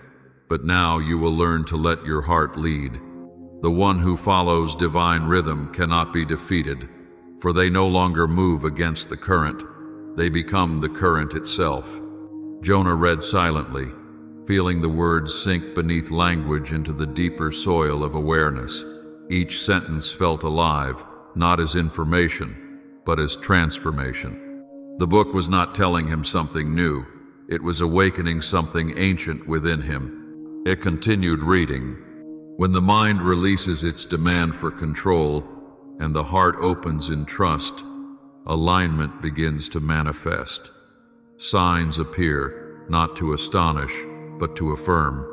but now you will learn to let your heart lead. The one who follows divine rhythm cannot be defeated, for they no longer move against the current. They become the current itself." Jonah read silently, feeling the words sink beneath language into the deeper soil of awareness. Each sentence felt alive, not as information, but as transformation. The book was not telling him something new. It was awakening something ancient within him. It continued reading. "When the mind releases its demand for control and the heart opens in trust, alignment begins to manifest. Signs appear, not to astonish, but to affirm.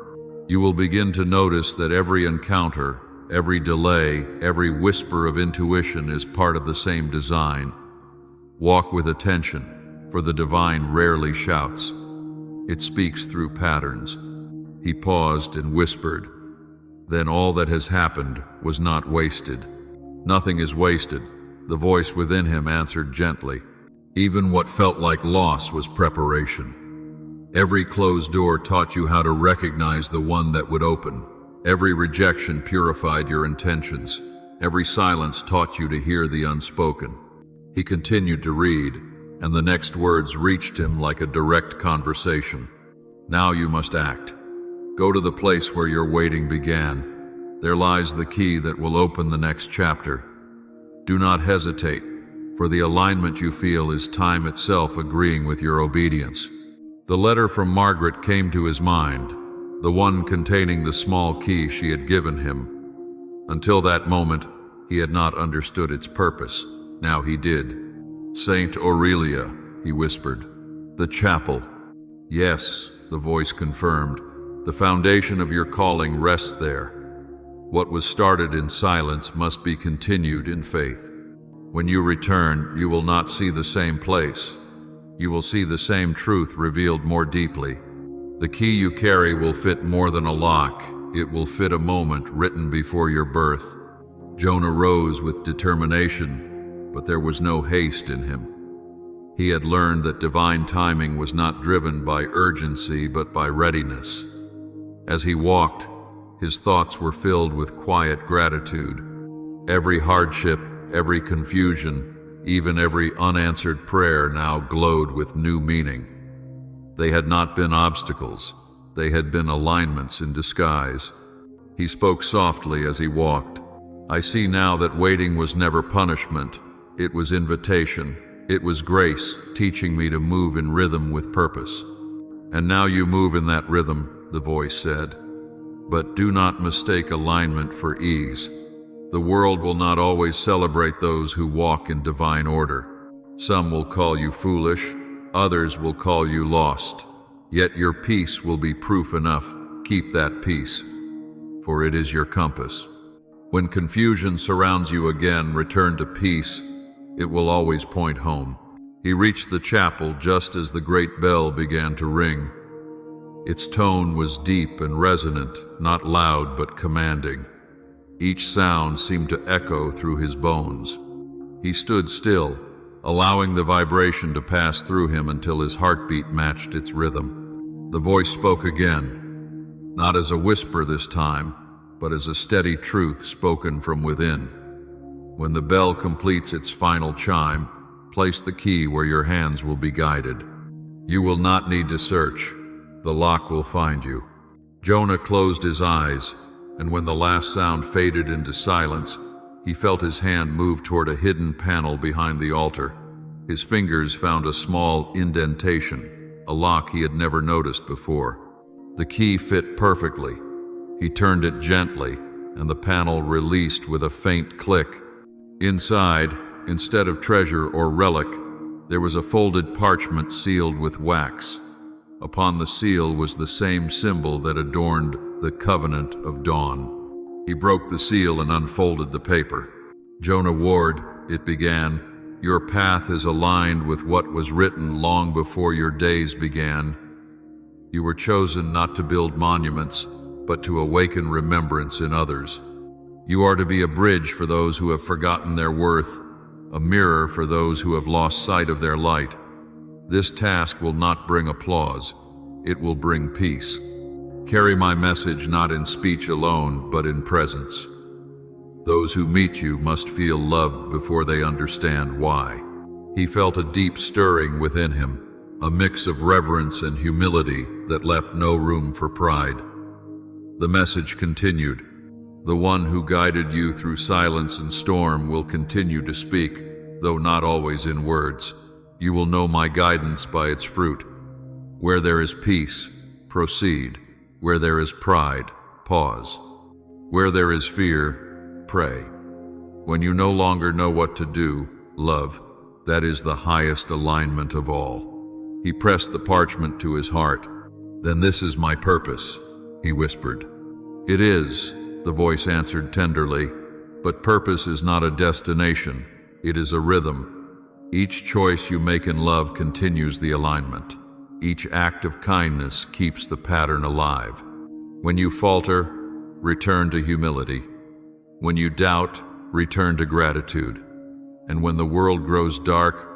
You will begin to notice that every encounter, every delay, every whisper of intuition is part of the same design. Walk with attention, for the divine rarely shouts. It speaks through patterns. He paused and whispered, "Then all that has happened was not wasted." "Nothing is wasted," the voice within him answered gently. "Even what felt like loss was preparation. Every closed door taught you how to recognize the one that would open. Every rejection purified your intentions. Every silence taught you to hear the unspoken." He continued to read, and the next words reached him like a direct conversation. "Now you must act. Go to the place where your waiting began. There lies the key that will open the next chapter. Do not hesitate, for the alignment you feel is time itself agreeing with your obedience." The letter from Margaret came to his mind, the one containing the small key she had given him. Until that moment, he had not understood its purpose. Now he did. "Saint Aurelia," he whispered. "The chapel." "Yes," the voice confirmed. "The foundation of your calling rests there. What was started in silence must be continued in faith. When you return, you will not see the same place. You will see the same truth revealed more deeply. The key you carry will fit more than a lock. It will fit a moment written before your birth." Jonah rose with determination, but there was no haste in him. He had learned that divine timing was not driven by urgency but by readiness. As he walked, his thoughts were filled with quiet gratitude. Every hardship, every confusion, even every unanswered prayer now glowed with new meaning. They had not been obstacles, they had been alignments in disguise. He spoke softly as he walked. "I see now that waiting was never punishment, it was invitation. It was grace, teaching me to move in rhythm with purpose." "And now you move in that rhythm," the voice said. "But do not mistake alignment for ease. The world will not always celebrate those who walk in divine order. Some will call you foolish, others will call you lost. Yet your peace will be proof enough. Keep that peace, for it is your compass. When confusion surrounds you again, return to peace. It will always point home." He reached the chapel just as the great bell began to ring. Its tone was deep and resonant, not loud but commanding. Each sound seemed to echo through his bones. He stood still, allowing the vibration to pass through him until his heartbeat matched its rhythm. The voice spoke again, not as a whisper this time, but as a steady truth spoken from within. "When the bell completes its final chime, place the key where your hands will be guided. You will not need to search. The lock will find you." Jonah closed his eyes, and when the last sound faded into silence, he felt his hand move toward a hidden panel behind the altar. His fingers found a small indentation, a lock he had never noticed before. The key fit perfectly. He turned it gently, and the panel released with a faint click. Inside, instead of treasure or relic, there was a folded parchment sealed with wax. Upon the seal was the same symbol that adorned the Covenant of Dawn. He broke the seal and unfolded the paper. "Jonah Ward," it began, "your path is aligned with what was written long before your days began. You were chosen not to build monuments, but to awaken remembrance in others. You are to be a bridge for those who have forgotten their worth, a mirror for those who have lost sight of their light. This task will not bring applause, it will bring peace. Carry my message not in speech alone, but in presence. Those who meet you must feel loved before they understand why." He felt a deep stirring within him, a mix of reverence and humility that left no room for pride. The message continued. "The one who guided you through silence and storm will continue to speak, though not always in words. You will know my guidance by its fruit. Where there is peace, proceed. Where there is pride, pause. Where there is fear, pray. When you no longer know what to do, love. That is the highest alignment of all." He pressed the parchment to his heart. "Then this is my purpose," he whispered. "It is," the voice answered tenderly, "but purpose is not a destination, it is a rhythm. Each choice you make in love continues the alignment. Each act of kindness keeps the pattern alive. When you falter, return to humility. When you doubt, return to gratitude. And when the world grows dark,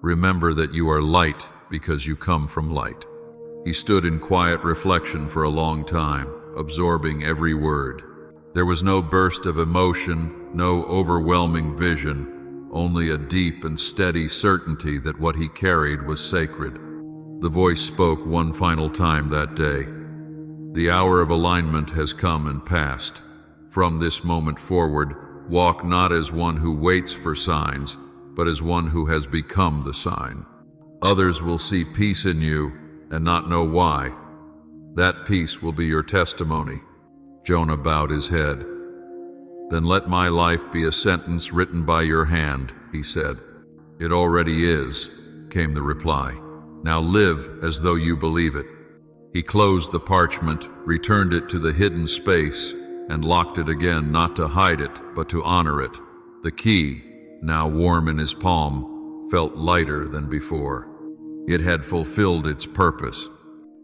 remember that you are light because you come from light." He stood in quiet reflection for a long time, absorbing every word. There was no burst of emotion, no overwhelming vision, only a deep and steady certainty that what he carried was sacred. The voice spoke one final time that day. "The hour of alignment has come and passed. From this moment forward, walk not as one who waits for signs, but as one who has become the sign. Others will see peace in you and not know why. That peace will be your testimony." Jonah bowed his head. "Then let my life be a sentence written by your hand," he said. "It already is," came the reply. "Now live as though you believe it." He closed the parchment, returned it to the hidden space, and locked it again, not to hide it, but to honor it. The key, now warm in his palm, felt lighter than before. It had fulfilled its purpose.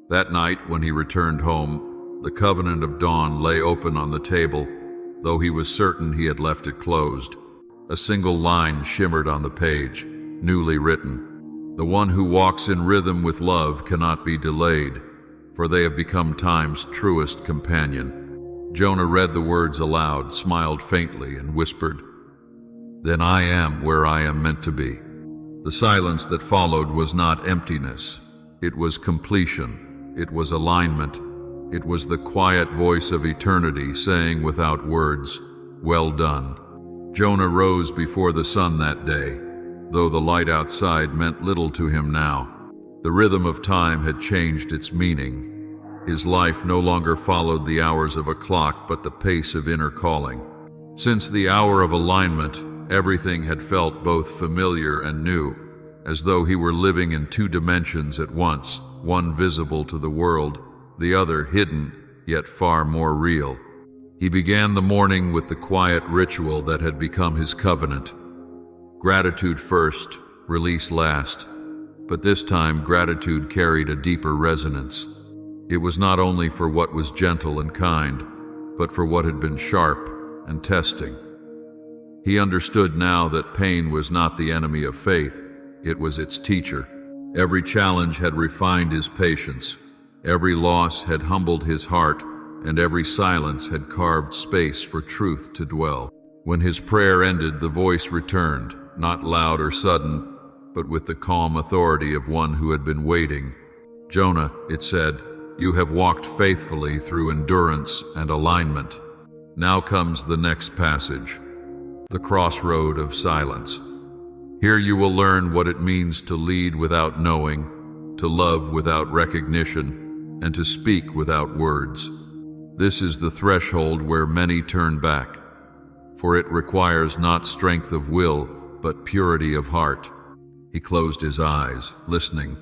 That night, when he returned home, the Covenant of Dawn lay open on the table, though he was certain he had left it closed. A single line shimmered on the page, newly written. "The one who walks in rhythm with love cannot be delayed, for they have become time's truest companion." Jonah read the words aloud, smiled faintly, and whispered, "Then I am where I am meant to be." The silence that followed was not emptiness. It was completion. It was alignment. It was the quiet voice of eternity saying without words, "Well done." Jonah rose before the sun that day, though the light outside meant little to him now. The rhythm of time had changed its meaning. His life no longer followed the hours of a clock, but the pace of inner calling. Since the hour of alignment, everything had felt both familiar and new, as though he were living in two dimensions at once, one visible to the world, the other hidden, yet far more real. He began the morning with the quiet ritual that had become his covenant. Gratitude first, release last. But this time, gratitude carried a deeper resonance. It was not only for what was gentle and kind, but for what had been sharp and testing. He understood now that pain was not the enemy of faith, it was its teacher. Every challenge had refined his patience, every loss had humbled his heart, and every silence had carved space for truth to dwell. When his prayer ended, the voice returned, not loud or sudden, but with the calm authority of one who had been waiting. "Jonah," it said, "you have walked faithfully through endurance and alignment. Now comes the next passage, the crossroad of silence. Here you will learn what it means to lead without knowing, to love without recognition, and to speak without words. This is the threshold where many turn back, for it requires not strength of will, but purity of heart." He closed his eyes, listening.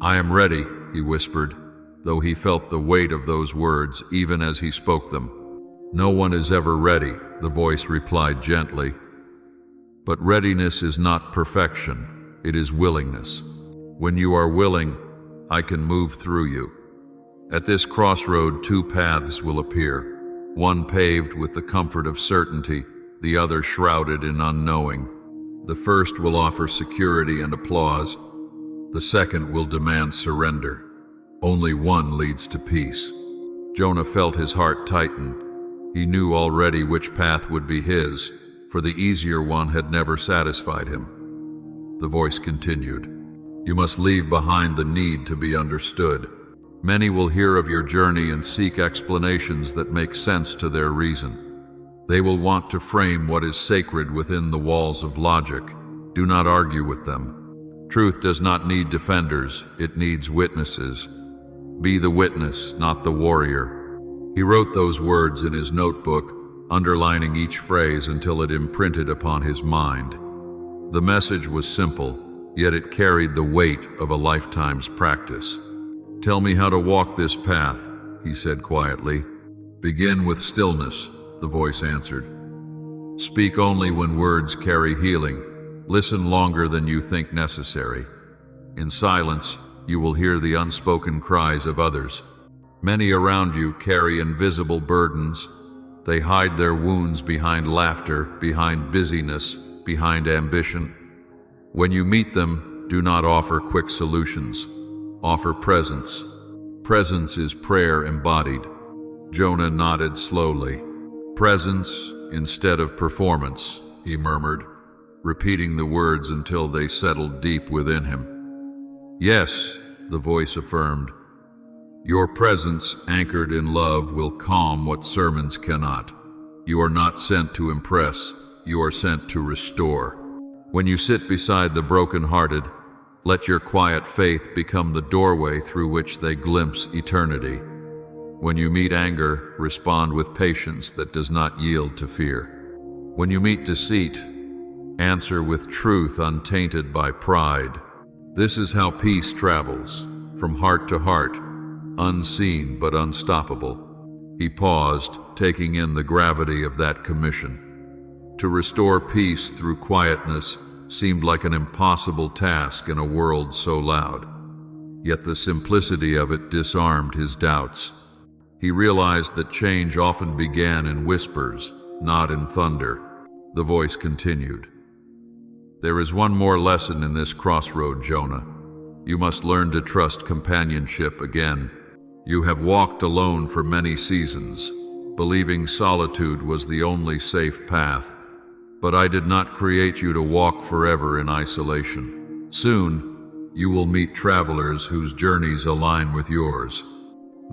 "I am ready," he whispered, though he felt the weight of those words even as he spoke them. "No one is ever ready," the voice replied gently. "But readiness is not perfection, it is willingness. When you are willing, I can move through you. At this crossroad, two paths will appear, one paved with the comfort of certainty, the other shrouded in unknowing. The first will offer security and applause, the second will demand surrender. Only one leads to peace." Jonah felt his heart tighten. He knew already which path would be his, for the easier one had never satisfied him. The voice continued, "You must leave behind the need to be understood. Many will hear of your journey and seek explanations that make sense to their reason. They will want to frame what is sacred within the walls of logic. Do not argue with them. Truth does not need defenders, it needs witnesses. Be the witness, not the warrior." He wrote those words in his notebook, underlining each phrase until it imprinted upon his mind. The message was simple: yet it carried the weight of a lifetime's practice. "Tell me how to walk this path," he said quietly. "Begin with stillness," the voice answered. "Speak only when words carry healing. Listen longer than you think necessary. In silence, you will hear the unspoken cries of others. Many around you carry invisible burdens. They hide their wounds behind laughter, behind busyness, behind ambition. When you meet them, do not offer quick solutions. Offer presence. Presence is prayer embodied." Jonah nodded slowly. "Presence instead of performance," he murmured, repeating the words until they settled deep within him. "Yes," the voice affirmed. "Your presence, anchored in love, will calm what sermons cannot. You are not sent to impress, you are sent to restore. When you sit beside the broken-hearted, let your quiet faith become the doorway through which they glimpse eternity. When you meet anger, respond with patience that does not yield to fear. When you meet deceit, answer with truth untainted by pride. This is how peace travels, from heart to heart, unseen but unstoppable." He paused, taking in the gravity of that commission. To restore peace through quietness seemed like an impossible task in a world so loud. Yet the simplicity of it disarmed his doubts. He realized that change often began in whispers, not in thunder. The voice continued. "There is one more lesson in this crossroad, Jonah. You must learn to trust companionship again. You have walked alone for many seasons, believing solitude was the only safe path. But I did not create you to walk forever in isolation. Soon, you will meet travelers whose journeys align with yours.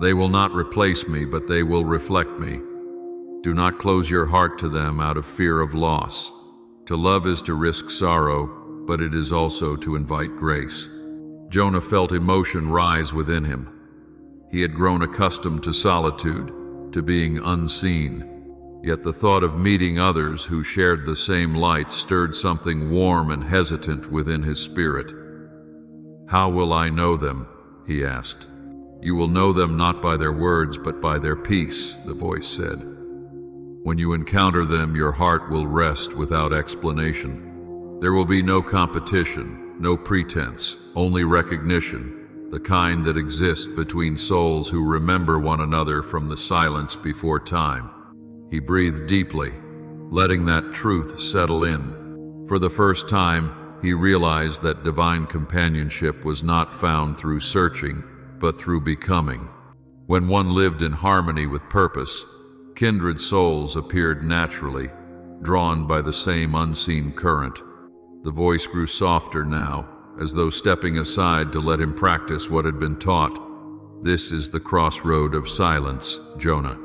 They will not replace me, but they will reflect me. Do not close your heart to them out of fear of loss. To love is to risk sorrow, but it is also to invite grace." Jonah felt emotion rise within him. He had grown accustomed to solitude, to being unseen. Yet the thought of meeting others who shared the same light stirred something warm and hesitant within his spirit. "How will I know them?" he asked. "You will know them not by their words, but by their peace," the voice said. "When you encounter them, your heart will rest without explanation. There will be no competition, no pretense, only recognition, the kind that exists between souls who remember one another from the silence before time." He breathed deeply, letting that truth settle in. For the first time, he realized that divine companionship was not found through searching, but through becoming. When one lived in harmony with purpose, kindred souls appeared naturally, drawn by the same unseen current. The voice grew softer now, as though stepping aside to let him practice what had been taught. "This is the crossroad of silence, Jonah.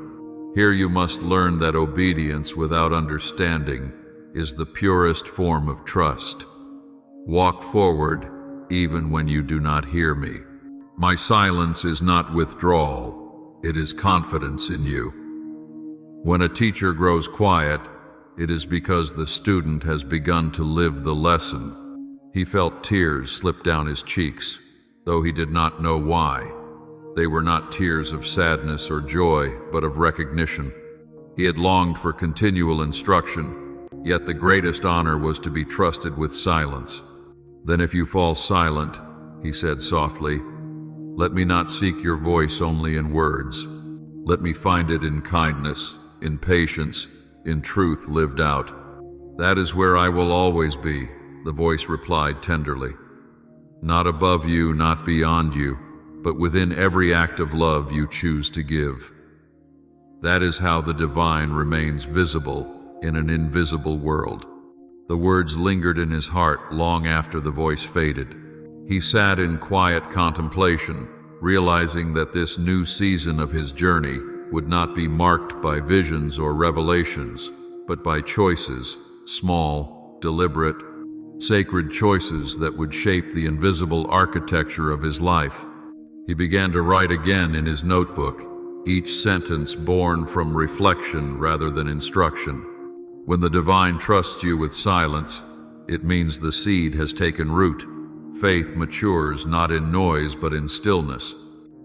Here you must learn that obedience without understanding is the purest form of trust. Walk forward, even when you do not hear me. My silence is not withdrawal, it is confidence in you." When a teacher grows quiet, it is because the student has begun to live the lesson. He felt tears slip down his cheeks, though he did not know why. They were not tears of sadness or joy, but of recognition. He had longed for continual instruction, yet the greatest honor was to be trusted with silence. "Then if you fall silent," he said softly, "let me not seek your voice only in words. Let me find it in kindness, in patience, in truth lived out. That is where I will always be," the voice replied tenderly. "Not above you, not beyond you, but within every act of love you choose to give. That is how the divine remains visible in an invisible world." The words lingered in his heart long after the voice faded. He sat in quiet contemplation, realizing that this new season of his journey would not be marked by visions or revelations, but by choices, small, deliberate, sacred choices that would shape the invisible architecture of his life. He began to write again in his notebook, each sentence born from reflection rather than instruction. When the divine trusts you with silence, it means the seed has taken root. Faith matures not in noise but in stillness.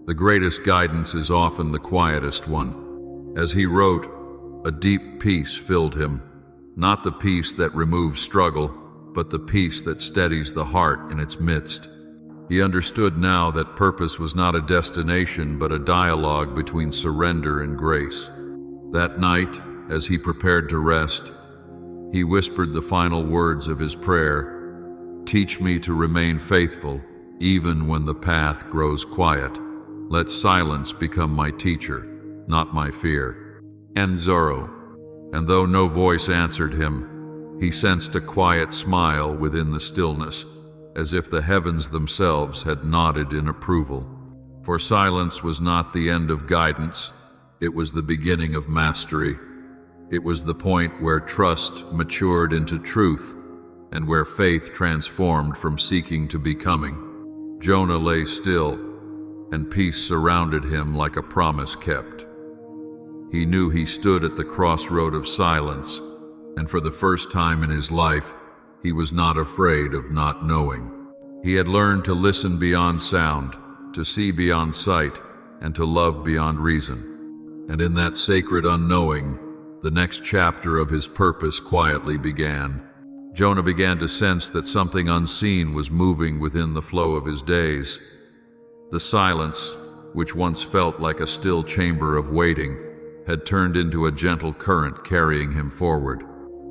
The greatest guidance is often the quietest one. As he wrote, a deep peace filled him, not the peace that removes struggle, but the peace that steadies the heart in its midst. He understood now that purpose was not a destination but a dialogue between surrender and grace. That night, as he prepared to rest, he whispered the final words of his prayer, "Teach me to remain faithful, even when the path grows quiet. Let silence become my teacher, not my fear." And Zorro. And though no voice answered him, he sensed a quiet smile within the stillness, as if the heavens themselves had nodded in approval. For silence was not the end of guidance, it was the beginning of mastery. It was the point where trust matured into truth, and where faith transformed from seeking to becoming. Jonah lay still, and peace surrounded him like a promise kept. He knew he stood at the crossroad of silence, and for the first time in his life, he was not afraid of not knowing. He had learned to listen beyond sound, to see beyond sight, and to love beyond reason. And in that sacred unknowing, the next chapter of his purpose quietly began. Jonah began to sense that something unseen was moving within the flow of his days. The silence, which once felt like a still chamber of waiting, had turned into a gentle current carrying him forward.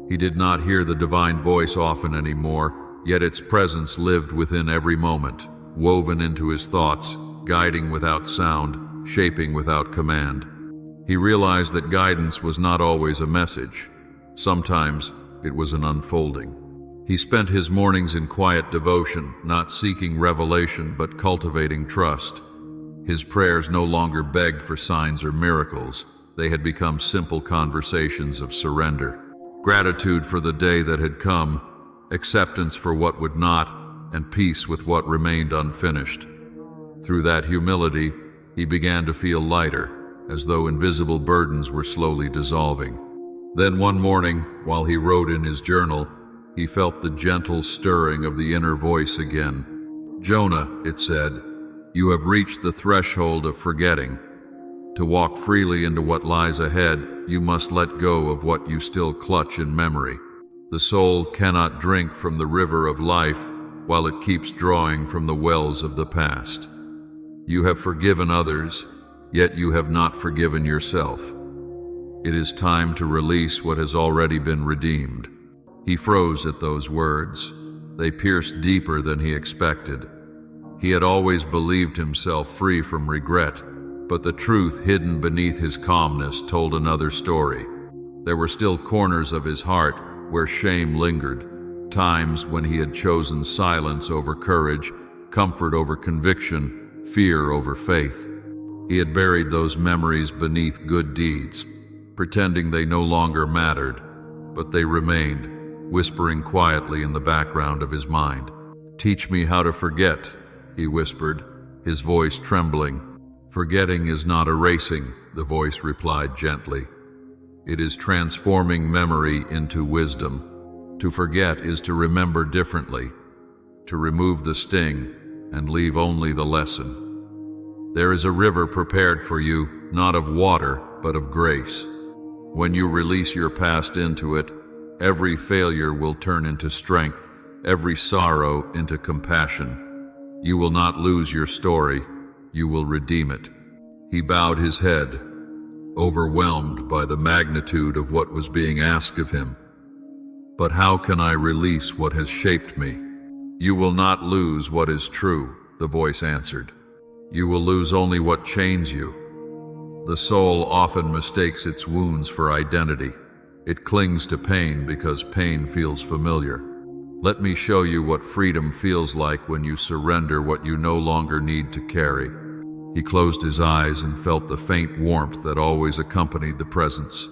He did not hear the divine voice often anymore, yet its presence lived within every moment, woven into his thoughts, guiding without sound, shaping without command. He realized that guidance was not always a message. Sometimes it was an unfolding. He spent his mornings in quiet devotion, not seeking revelation but cultivating trust. His prayers no longer begged for signs or miracles. They had become simple conversations of surrender. Gratitude for the day that had come, acceptance for what would not, and peace with what remained unfinished. Through that humility, he began to feel lighter, as though invisible burdens were slowly dissolving. Then one morning, while he wrote in his journal, he felt the gentle stirring of the inner voice again. "Jonah," it said, "you have reached the threshold of forgetting. To walk freely into what lies ahead, you must let go of what you still clutch in memory. The soul cannot drink from the river of life while it keeps drawing from the wells of the past. You have forgiven others, yet you have not forgiven yourself. It is time to release what has already been redeemed." He froze at those words. They pierced deeper than he expected. He had always believed himself free from regret, but the truth hidden beneath his calmness told another story. There were still corners of his heart where shame lingered, times when he had chosen silence over courage, comfort over conviction, fear over faith. He had buried those memories beneath good deeds, pretending they no longer mattered, but they remained, whispering quietly in the background of his mind. "Teach me how to forget," he whispered, his voice trembling. "Forgetting is not erasing," the voice replied gently. "It is transforming memory into wisdom. To forget is to remember differently, to remove the sting and leave only the lesson. There is a river prepared for you, not of water, but of grace. When you release your past into it, every failure will turn into strength, every sorrow into compassion. You will not lose your story, you will redeem it." He bowed his head, overwhelmed by the magnitude of what was being asked of him. "But how can I release what has shaped me?" "You will not lose what is true," the voice answered. "You will lose only what chains you." The soul often mistakes its wounds for identity. It clings to pain because pain feels familiar. Let me show you what freedom feels like when you surrender what you no longer need to carry. He closed his eyes and felt the faint warmth that always accompanied the presence.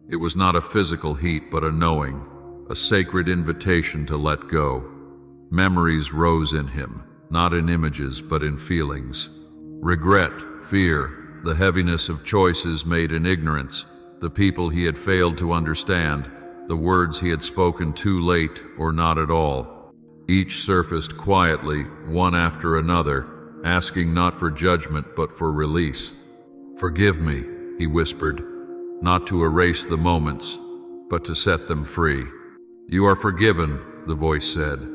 It was not a physical heat, but a knowing, a sacred invitation to let go. Memories rose in him, not in images, but in feelings. Regret, fear, the heaviness of choices made in ignorance, the people he had failed to understand, the words he had spoken too late or not at all. Each surfaced quietly, one after another, asking not for judgment but for release. "Forgive me," he whispered, "not to erase the moments, but to set them free." "You are forgiven," the voice said,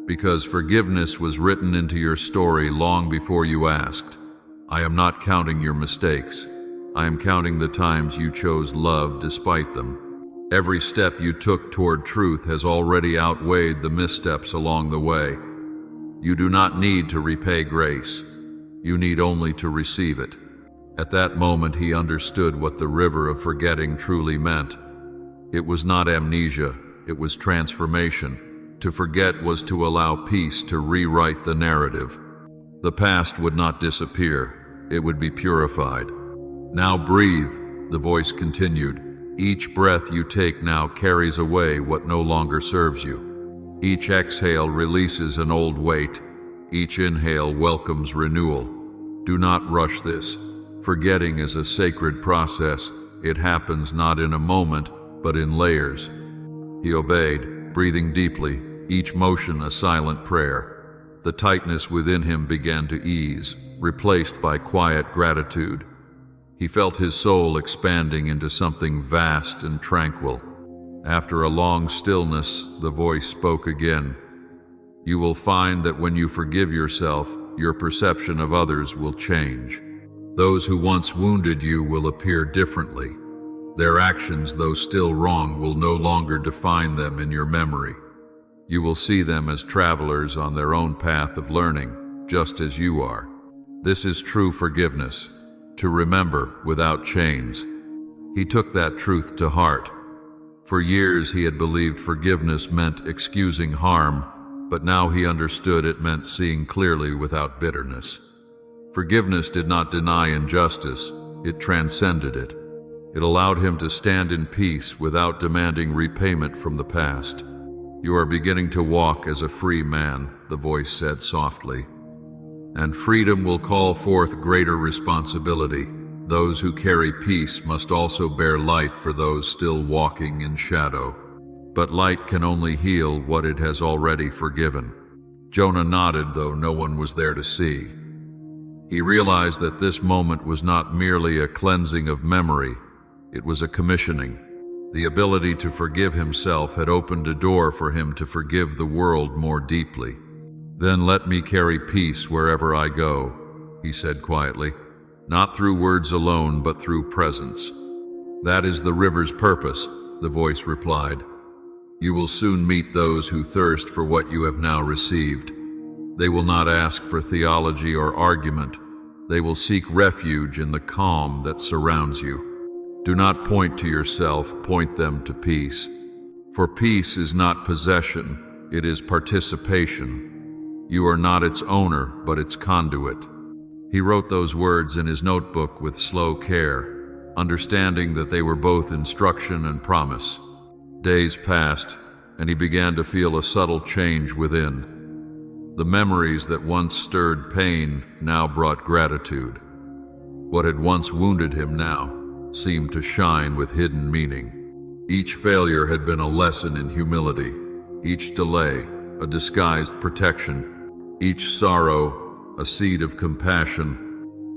"because forgiveness was written into your story long before you asked. I am not counting your mistakes. I am counting the times you chose love despite them. Every step you took toward truth has already outweighed the missteps along the way. You do not need to repay grace. You need only to receive it." At that moment he understood what the river of forgetting truly meant. It was not amnesia, it was transformation. To forget was to allow peace to rewrite the narrative. The past would not disappear, it would be purified. "Now breathe," the voice continued. "Each breath you take now carries away what no longer serves you. Each exhale releases an old weight. Each inhale welcomes renewal. Do not rush this. Forgetting is a sacred process. It happens not in a moment, but in layers." He obeyed, breathing deeply, each motion a silent prayer. The tightness within him began to ease, replaced by quiet gratitude. He felt his soul expanding into something vast and tranquil. After a long stillness, the voice spoke again. "You will find that when you forgive yourself, your perception of others will change. Those who once wounded you will appear differently. Their actions, though still wrong, will no longer define them in your memory. You will see them as travelers on their own path of learning, just as you are. This is true forgiveness, to remember without chains." He took that truth to heart. For years he had believed forgiveness meant excusing harm, but now he understood it meant seeing clearly without bitterness. Forgiveness did not deny injustice, it transcended it. It allowed him to stand in peace without demanding repayment from the past. "You are beginning to walk as a free man," the voice said softly. "And freedom will call forth greater responsibility. Those who carry peace must also bear light for those still walking in shadow. But light can only heal what it has already forgiven." Jonah nodded, though no one was there to see. He realized that this moment was not merely a cleansing of memory, it was a commissioning. The ability to forgive himself had opened a door for him to forgive the world more deeply. "Then let me carry peace wherever I go," he said quietly. "Not through words alone, but through presence." "That is the river's purpose," the voice replied. "You will soon meet those who thirst for what you have now received. They will not ask for theology or argument. They will seek refuge in the calm that surrounds you. Do not point to yourself, point them to peace. For peace is not possession, it is participation. You are not its owner, but its conduit." He wrote those words in his notebook with slow care, understanding that they were both instruction and promise. Days passed, and he began to feel a subtle change within. The memories that once stirred pain now brought gratitude. What had once wounded him now seemed to shine with hidden meaning. Each failure had been a lesson in humility, each delay a disguised protection, each sorrow a seed of compassion.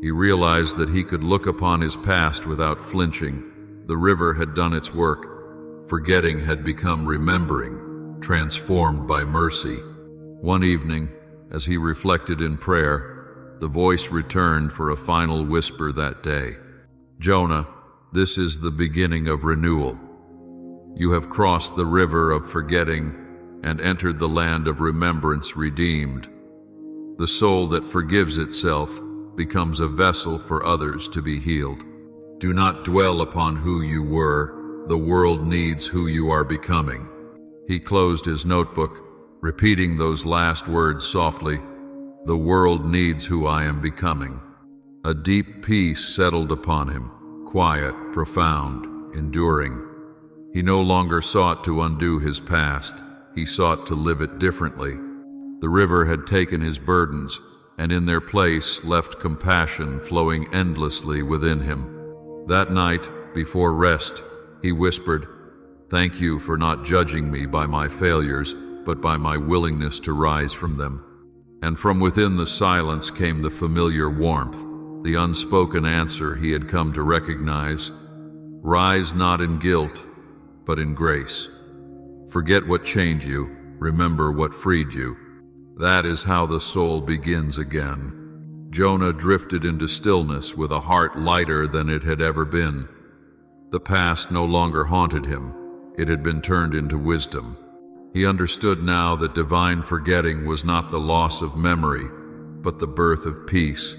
He realized that he could look upon his past without flinching. The river had done its work. Forgetting had become remembering, transformed by mercy. One evening, as he reflected in prayer, the voice returned for a final whisper that day. "Jonah, this is the beginning of renewal. You have crossed the river of forgetting and entered the land of remembrance redeemed. The soul that forgives itself becomes a vessel for others to be healed. Do not dwell upon who you were. The world needs who you are becoming." He closed his notebook, repeating those last words softly. "The world needs who I am becoming." A deep peace settled upon him, quiet, profound, enduring. He no longer sought to undo his past, he sought to live it differently. The river had taken his burdens, and in their place left compassion flowing endlessly within him. That night, before rest, he whispered, "Thank you for not judging me by my failures, but by my willingness to rise from them. And from within the silence came the familiar warmth, the unspoken answer he had come to recognize. Rise not in guilt, but in grace. Forget what chained you, remember what freed you. That is how the soul begins again. Jonah drifted into stillness with a heart lighter than it had ever been. The past no longer haunted him. It had been turned into wisdom. He understood now that divine forgetting was not the loss of memory, but the birth of peace.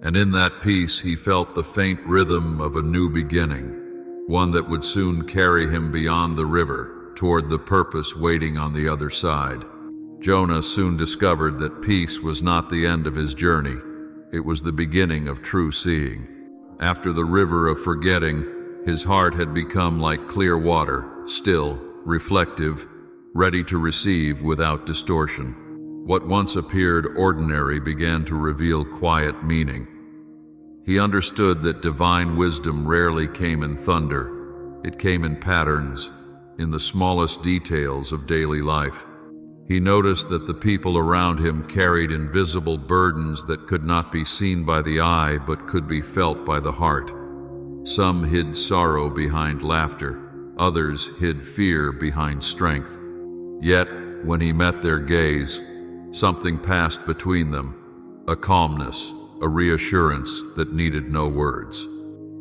And in that peace he felt the faint rhythm of a new beginning, one that would soon carry him beyond the river, toward the purpose waiting on the other side. Jonah soon discovered that peace was not the end of his journey. It was the beginning of true seeing. After the river of forgetting, his heart had become like clear water, still, reflective, ready to receive without distortion. What once appeared ordinary began to reveal quiet meaning. He understood that divine wisdom rarely came in thunder. It came in patterns, in the smallest details of daily life. He noticed that the people around him carried invisible burdens that could not be seen by the eye but could be felt by the heart. Some hid sorrow behind laughter, others hid fear behind strength. Yet, when he met their gaze, something passed between them, a calmness, a reassurance that needed no words.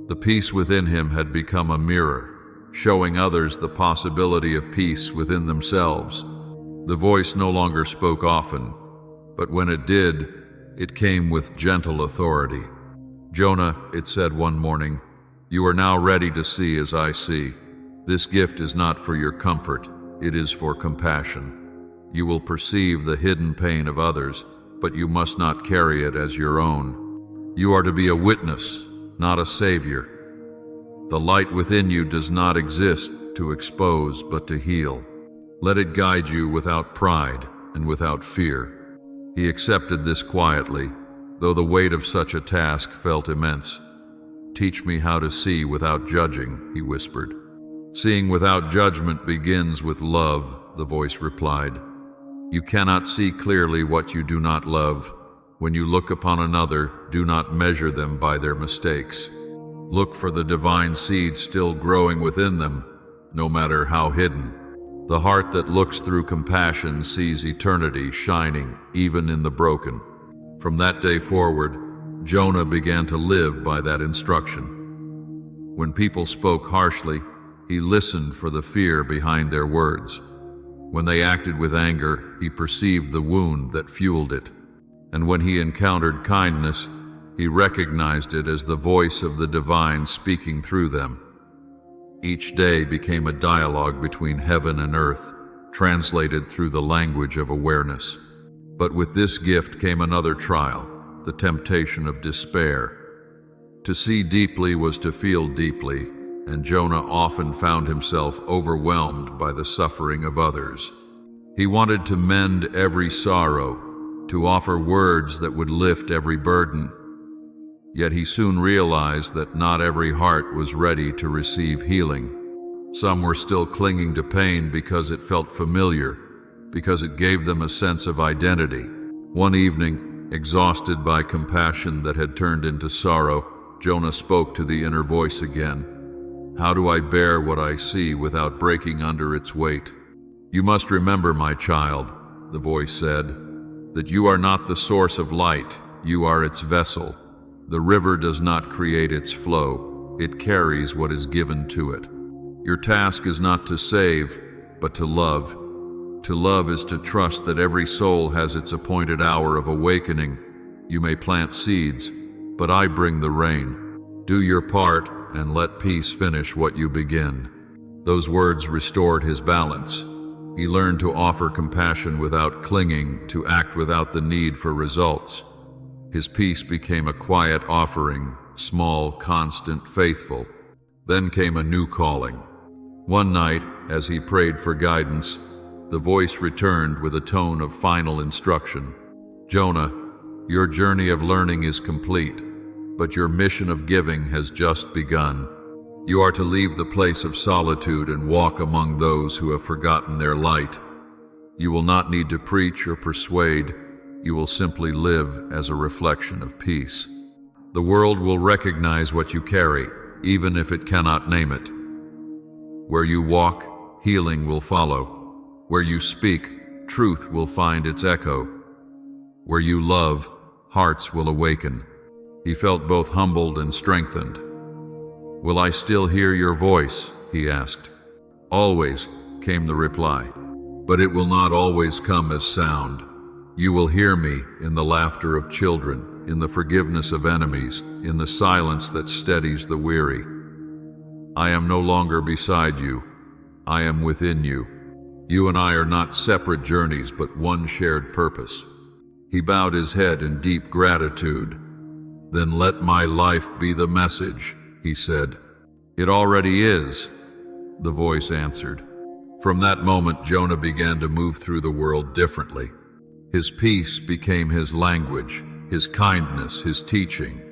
The peace within him had become a mirror, showing others the possibility of peace within themselves. The voice no longer spoke often, but when it did, it came with gentle authority. "Jonah," it said one morning, "you are now ready to see as I see. This gift is not for your comfort, it is for compassion. You will perceive the hidden pain of others, but you must not carry it as your own. You are to be a witness, not a savior. The light within you does not exist to expose, but to heal. Let it guide you without pride and without fear." He accepted this quietly, though the weight of such a task felt immense. "Teach me how to see without judging," he whispered. "Seeing without judgment begins with love," the voice replied. "You cannot see clearly what you do not love. When you look upon another, do not measure them by their mistakes. Look for the divine seed still growing within them, no matter how hidden. The heart that looks through compassion sees eternity shining even in the broken." From that day forward, Jonah began to live by that instruction. When people spoke harshly, he listened for the fear behind their words. When they acted with anger, he perceived the wound that fueled it. And when he encountered kindness, he recognized it as the voice of the divine speaking through them. Each day became a dialogue between heaven and earth, translated through the language of awareness. But with this gift came another trial, the temptation of despair. To see deeply was to feel deeply, and Jonah often found himself overwhelmed by the suffering of others. He wanted to mend every sorrow, to offer words that would lift every burden. Yet he soon realized that not every heart was ready to receive healing. Some were still clinging to pain because it felt familiar, because it gave them a sense of identity. One evening, exhausted by compassion that had turned into sorrow, Jonah spoke to the inner voice again. "How do I bear what I see without breaking under its weight?" "You must remember, my child," the voice said, "that you are not the source of light, you are its vessel. The river does not create its flow, it carries what is given to it. Your task is not to save, but to love. To love is to trust that every soul has its appointed hour of awakening. You may plant seeds, but I bring the rain. Do your part and let peace finish what you begin." Those words restored his balance. He learned to offer compassion without clinging, to act without the need for results. His peace became a quiet offering, small, constant, faithful. Then came a new calling. One night, as he prayed for guidance, the voice returned with a tone of final instruction. "Jonah, your journey of learning is complete, but your mission of giving has just begun. You are to leave the place of solitude and walk among those who have forgotten their light. You will not need to preach or persuade. You will simply live as a reflection of peace. The world will recognize what you carry, even if it cannot name it. Where you walk, healing will follow. Where you speak, truth will find its echo. Where you love, hearts will awaken. He felt both humbled and strengthened. "Will I still hear your voice?" he asked. "Always," came the reply. "But it will not always come as sound. You will hear me in the laughter of children, in the forgiveness of enemies, in the silence that steadies the weary. I am no longer beside you. I am within you. You and I are not separate journeys, but one shared purpose." He bowed his head in deep gratitude. "Then let my life be the message," he said. "It already is," the voice answered. From that moment, Jonah began to move through the world differently. His peace became his language, his kindness, his teaching.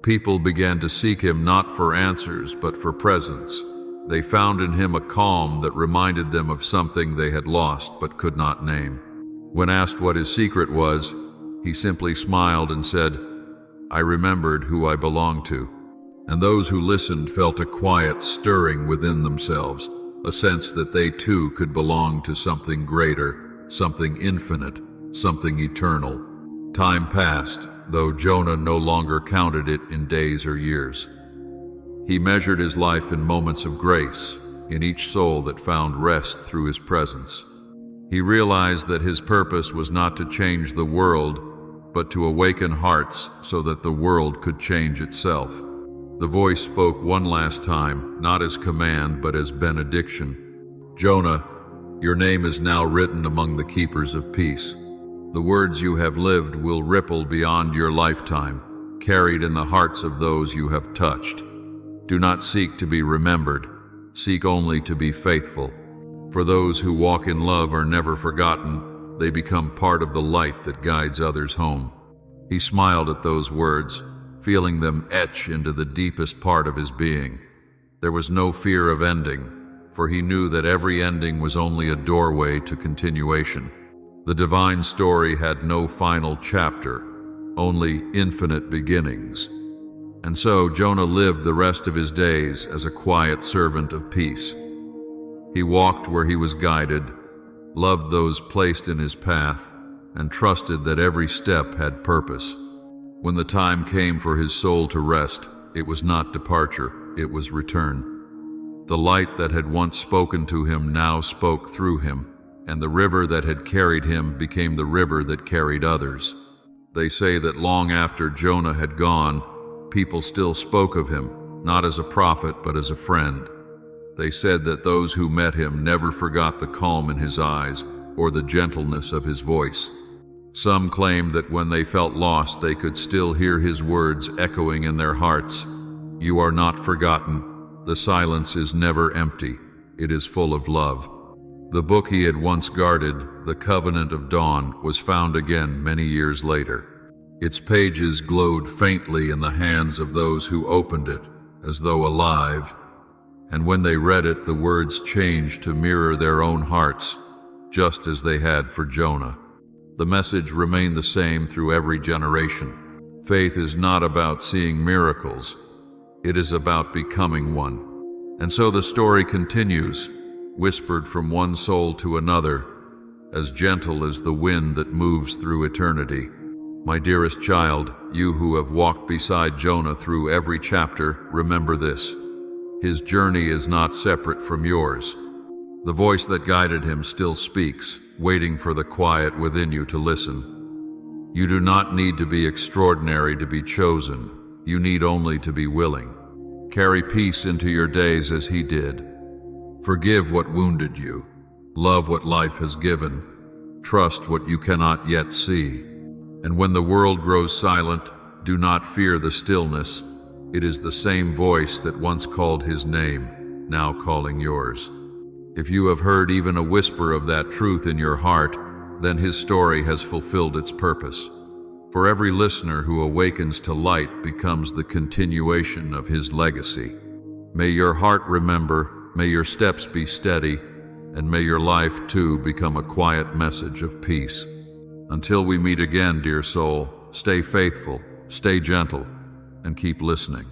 People began to seek him not for answers, but for presence. They found in him a calm that reminded them of something they had lost but could not name. When asked what his secret was, he simply smiled and said, "I remembered who I belonged to." And those who listened felt a quiet stirring within themselves, a sense that they too could belong to something greater, something infinite, something eternal. Time passed, though Jonah no longer counted it in days or years. He measured his life in moments of grace, in each soul that found rest through his presence. He realized that his purpose was not to change the world, but to awaken hearts so that the world could change itself. The voice spoke one last time, not as command, but as benediction. "Jonah, your name is now written among the keepers of peace. The words you have lived will ripple beyond your lifetime, carried in the hearts of those you have touched. Do not seek to be remembered, seek only to be faithful. For those who walk in love are never forgotten, they become part of the light that guides others home." He smiled at those words, feeling them etch into the deepest part of his being. There was no fear of ending, for he knew that every ending was only a doorway to continuation. The divine story had no final chapter, only infinite beginnings. And so Jonah lived the rest of his days as a quiet servant of peace. He walked where he was guided, loved those placed in his path, and trusted that every step had purpose. When the time came for his soul to rest, it was not departure, it was return. The light that had once spoken to him now spoke through him, and the river that had carried him became the river that carried others. They say that long after Jonah had gone, people still spoke of him, not as a prophet but as a friend. They said that those who met him never forgot the calm in his eyes or the gentleness of his voice. Some claimed that when they felt lost, they could still hear his words echoing in their hearts. "You are not forgotten. The silence is never empty. It is full of love." The book he had once guarded, The Covenant of Dawn, was found again many years later. Its pages glowed faintly in the hands of those who opened it, as though alive. And when they read it, the words changed to mirror their own hearts, just as they had for Jonah. The message remained the same through every generation. Faith is not about seeing miracles. It is about becoming one. And so the story continues, whispered from one soul to another, as gentle as the wind that moves through eternity. My dearest child, you who have walked beside Jonah through every chapter, remember this. His journey is not separate from yours. The voice that guided him still speaks, waiting for the quiet within you to listen. You do not need to be extraordinary to be chosen. You need only to be willing. Carry peace into your days as he did. Forgive what wounded you. Love what life has given. Trust what you cannot yet see. And when the world grows silent, do not fear the stillness. It is the same voice that once called his name, now calling yours. If you have heard even a whisper of that truth in your heart, then his story has fulfilled its purpose. For every listener who awakens to light becomes the continuation of his legacy. May your heart remember, may your steps be steady, and may your life too become a quiet message of peace. Until we meet again, dear soul, stay faithful, stay gentle, and keep listening.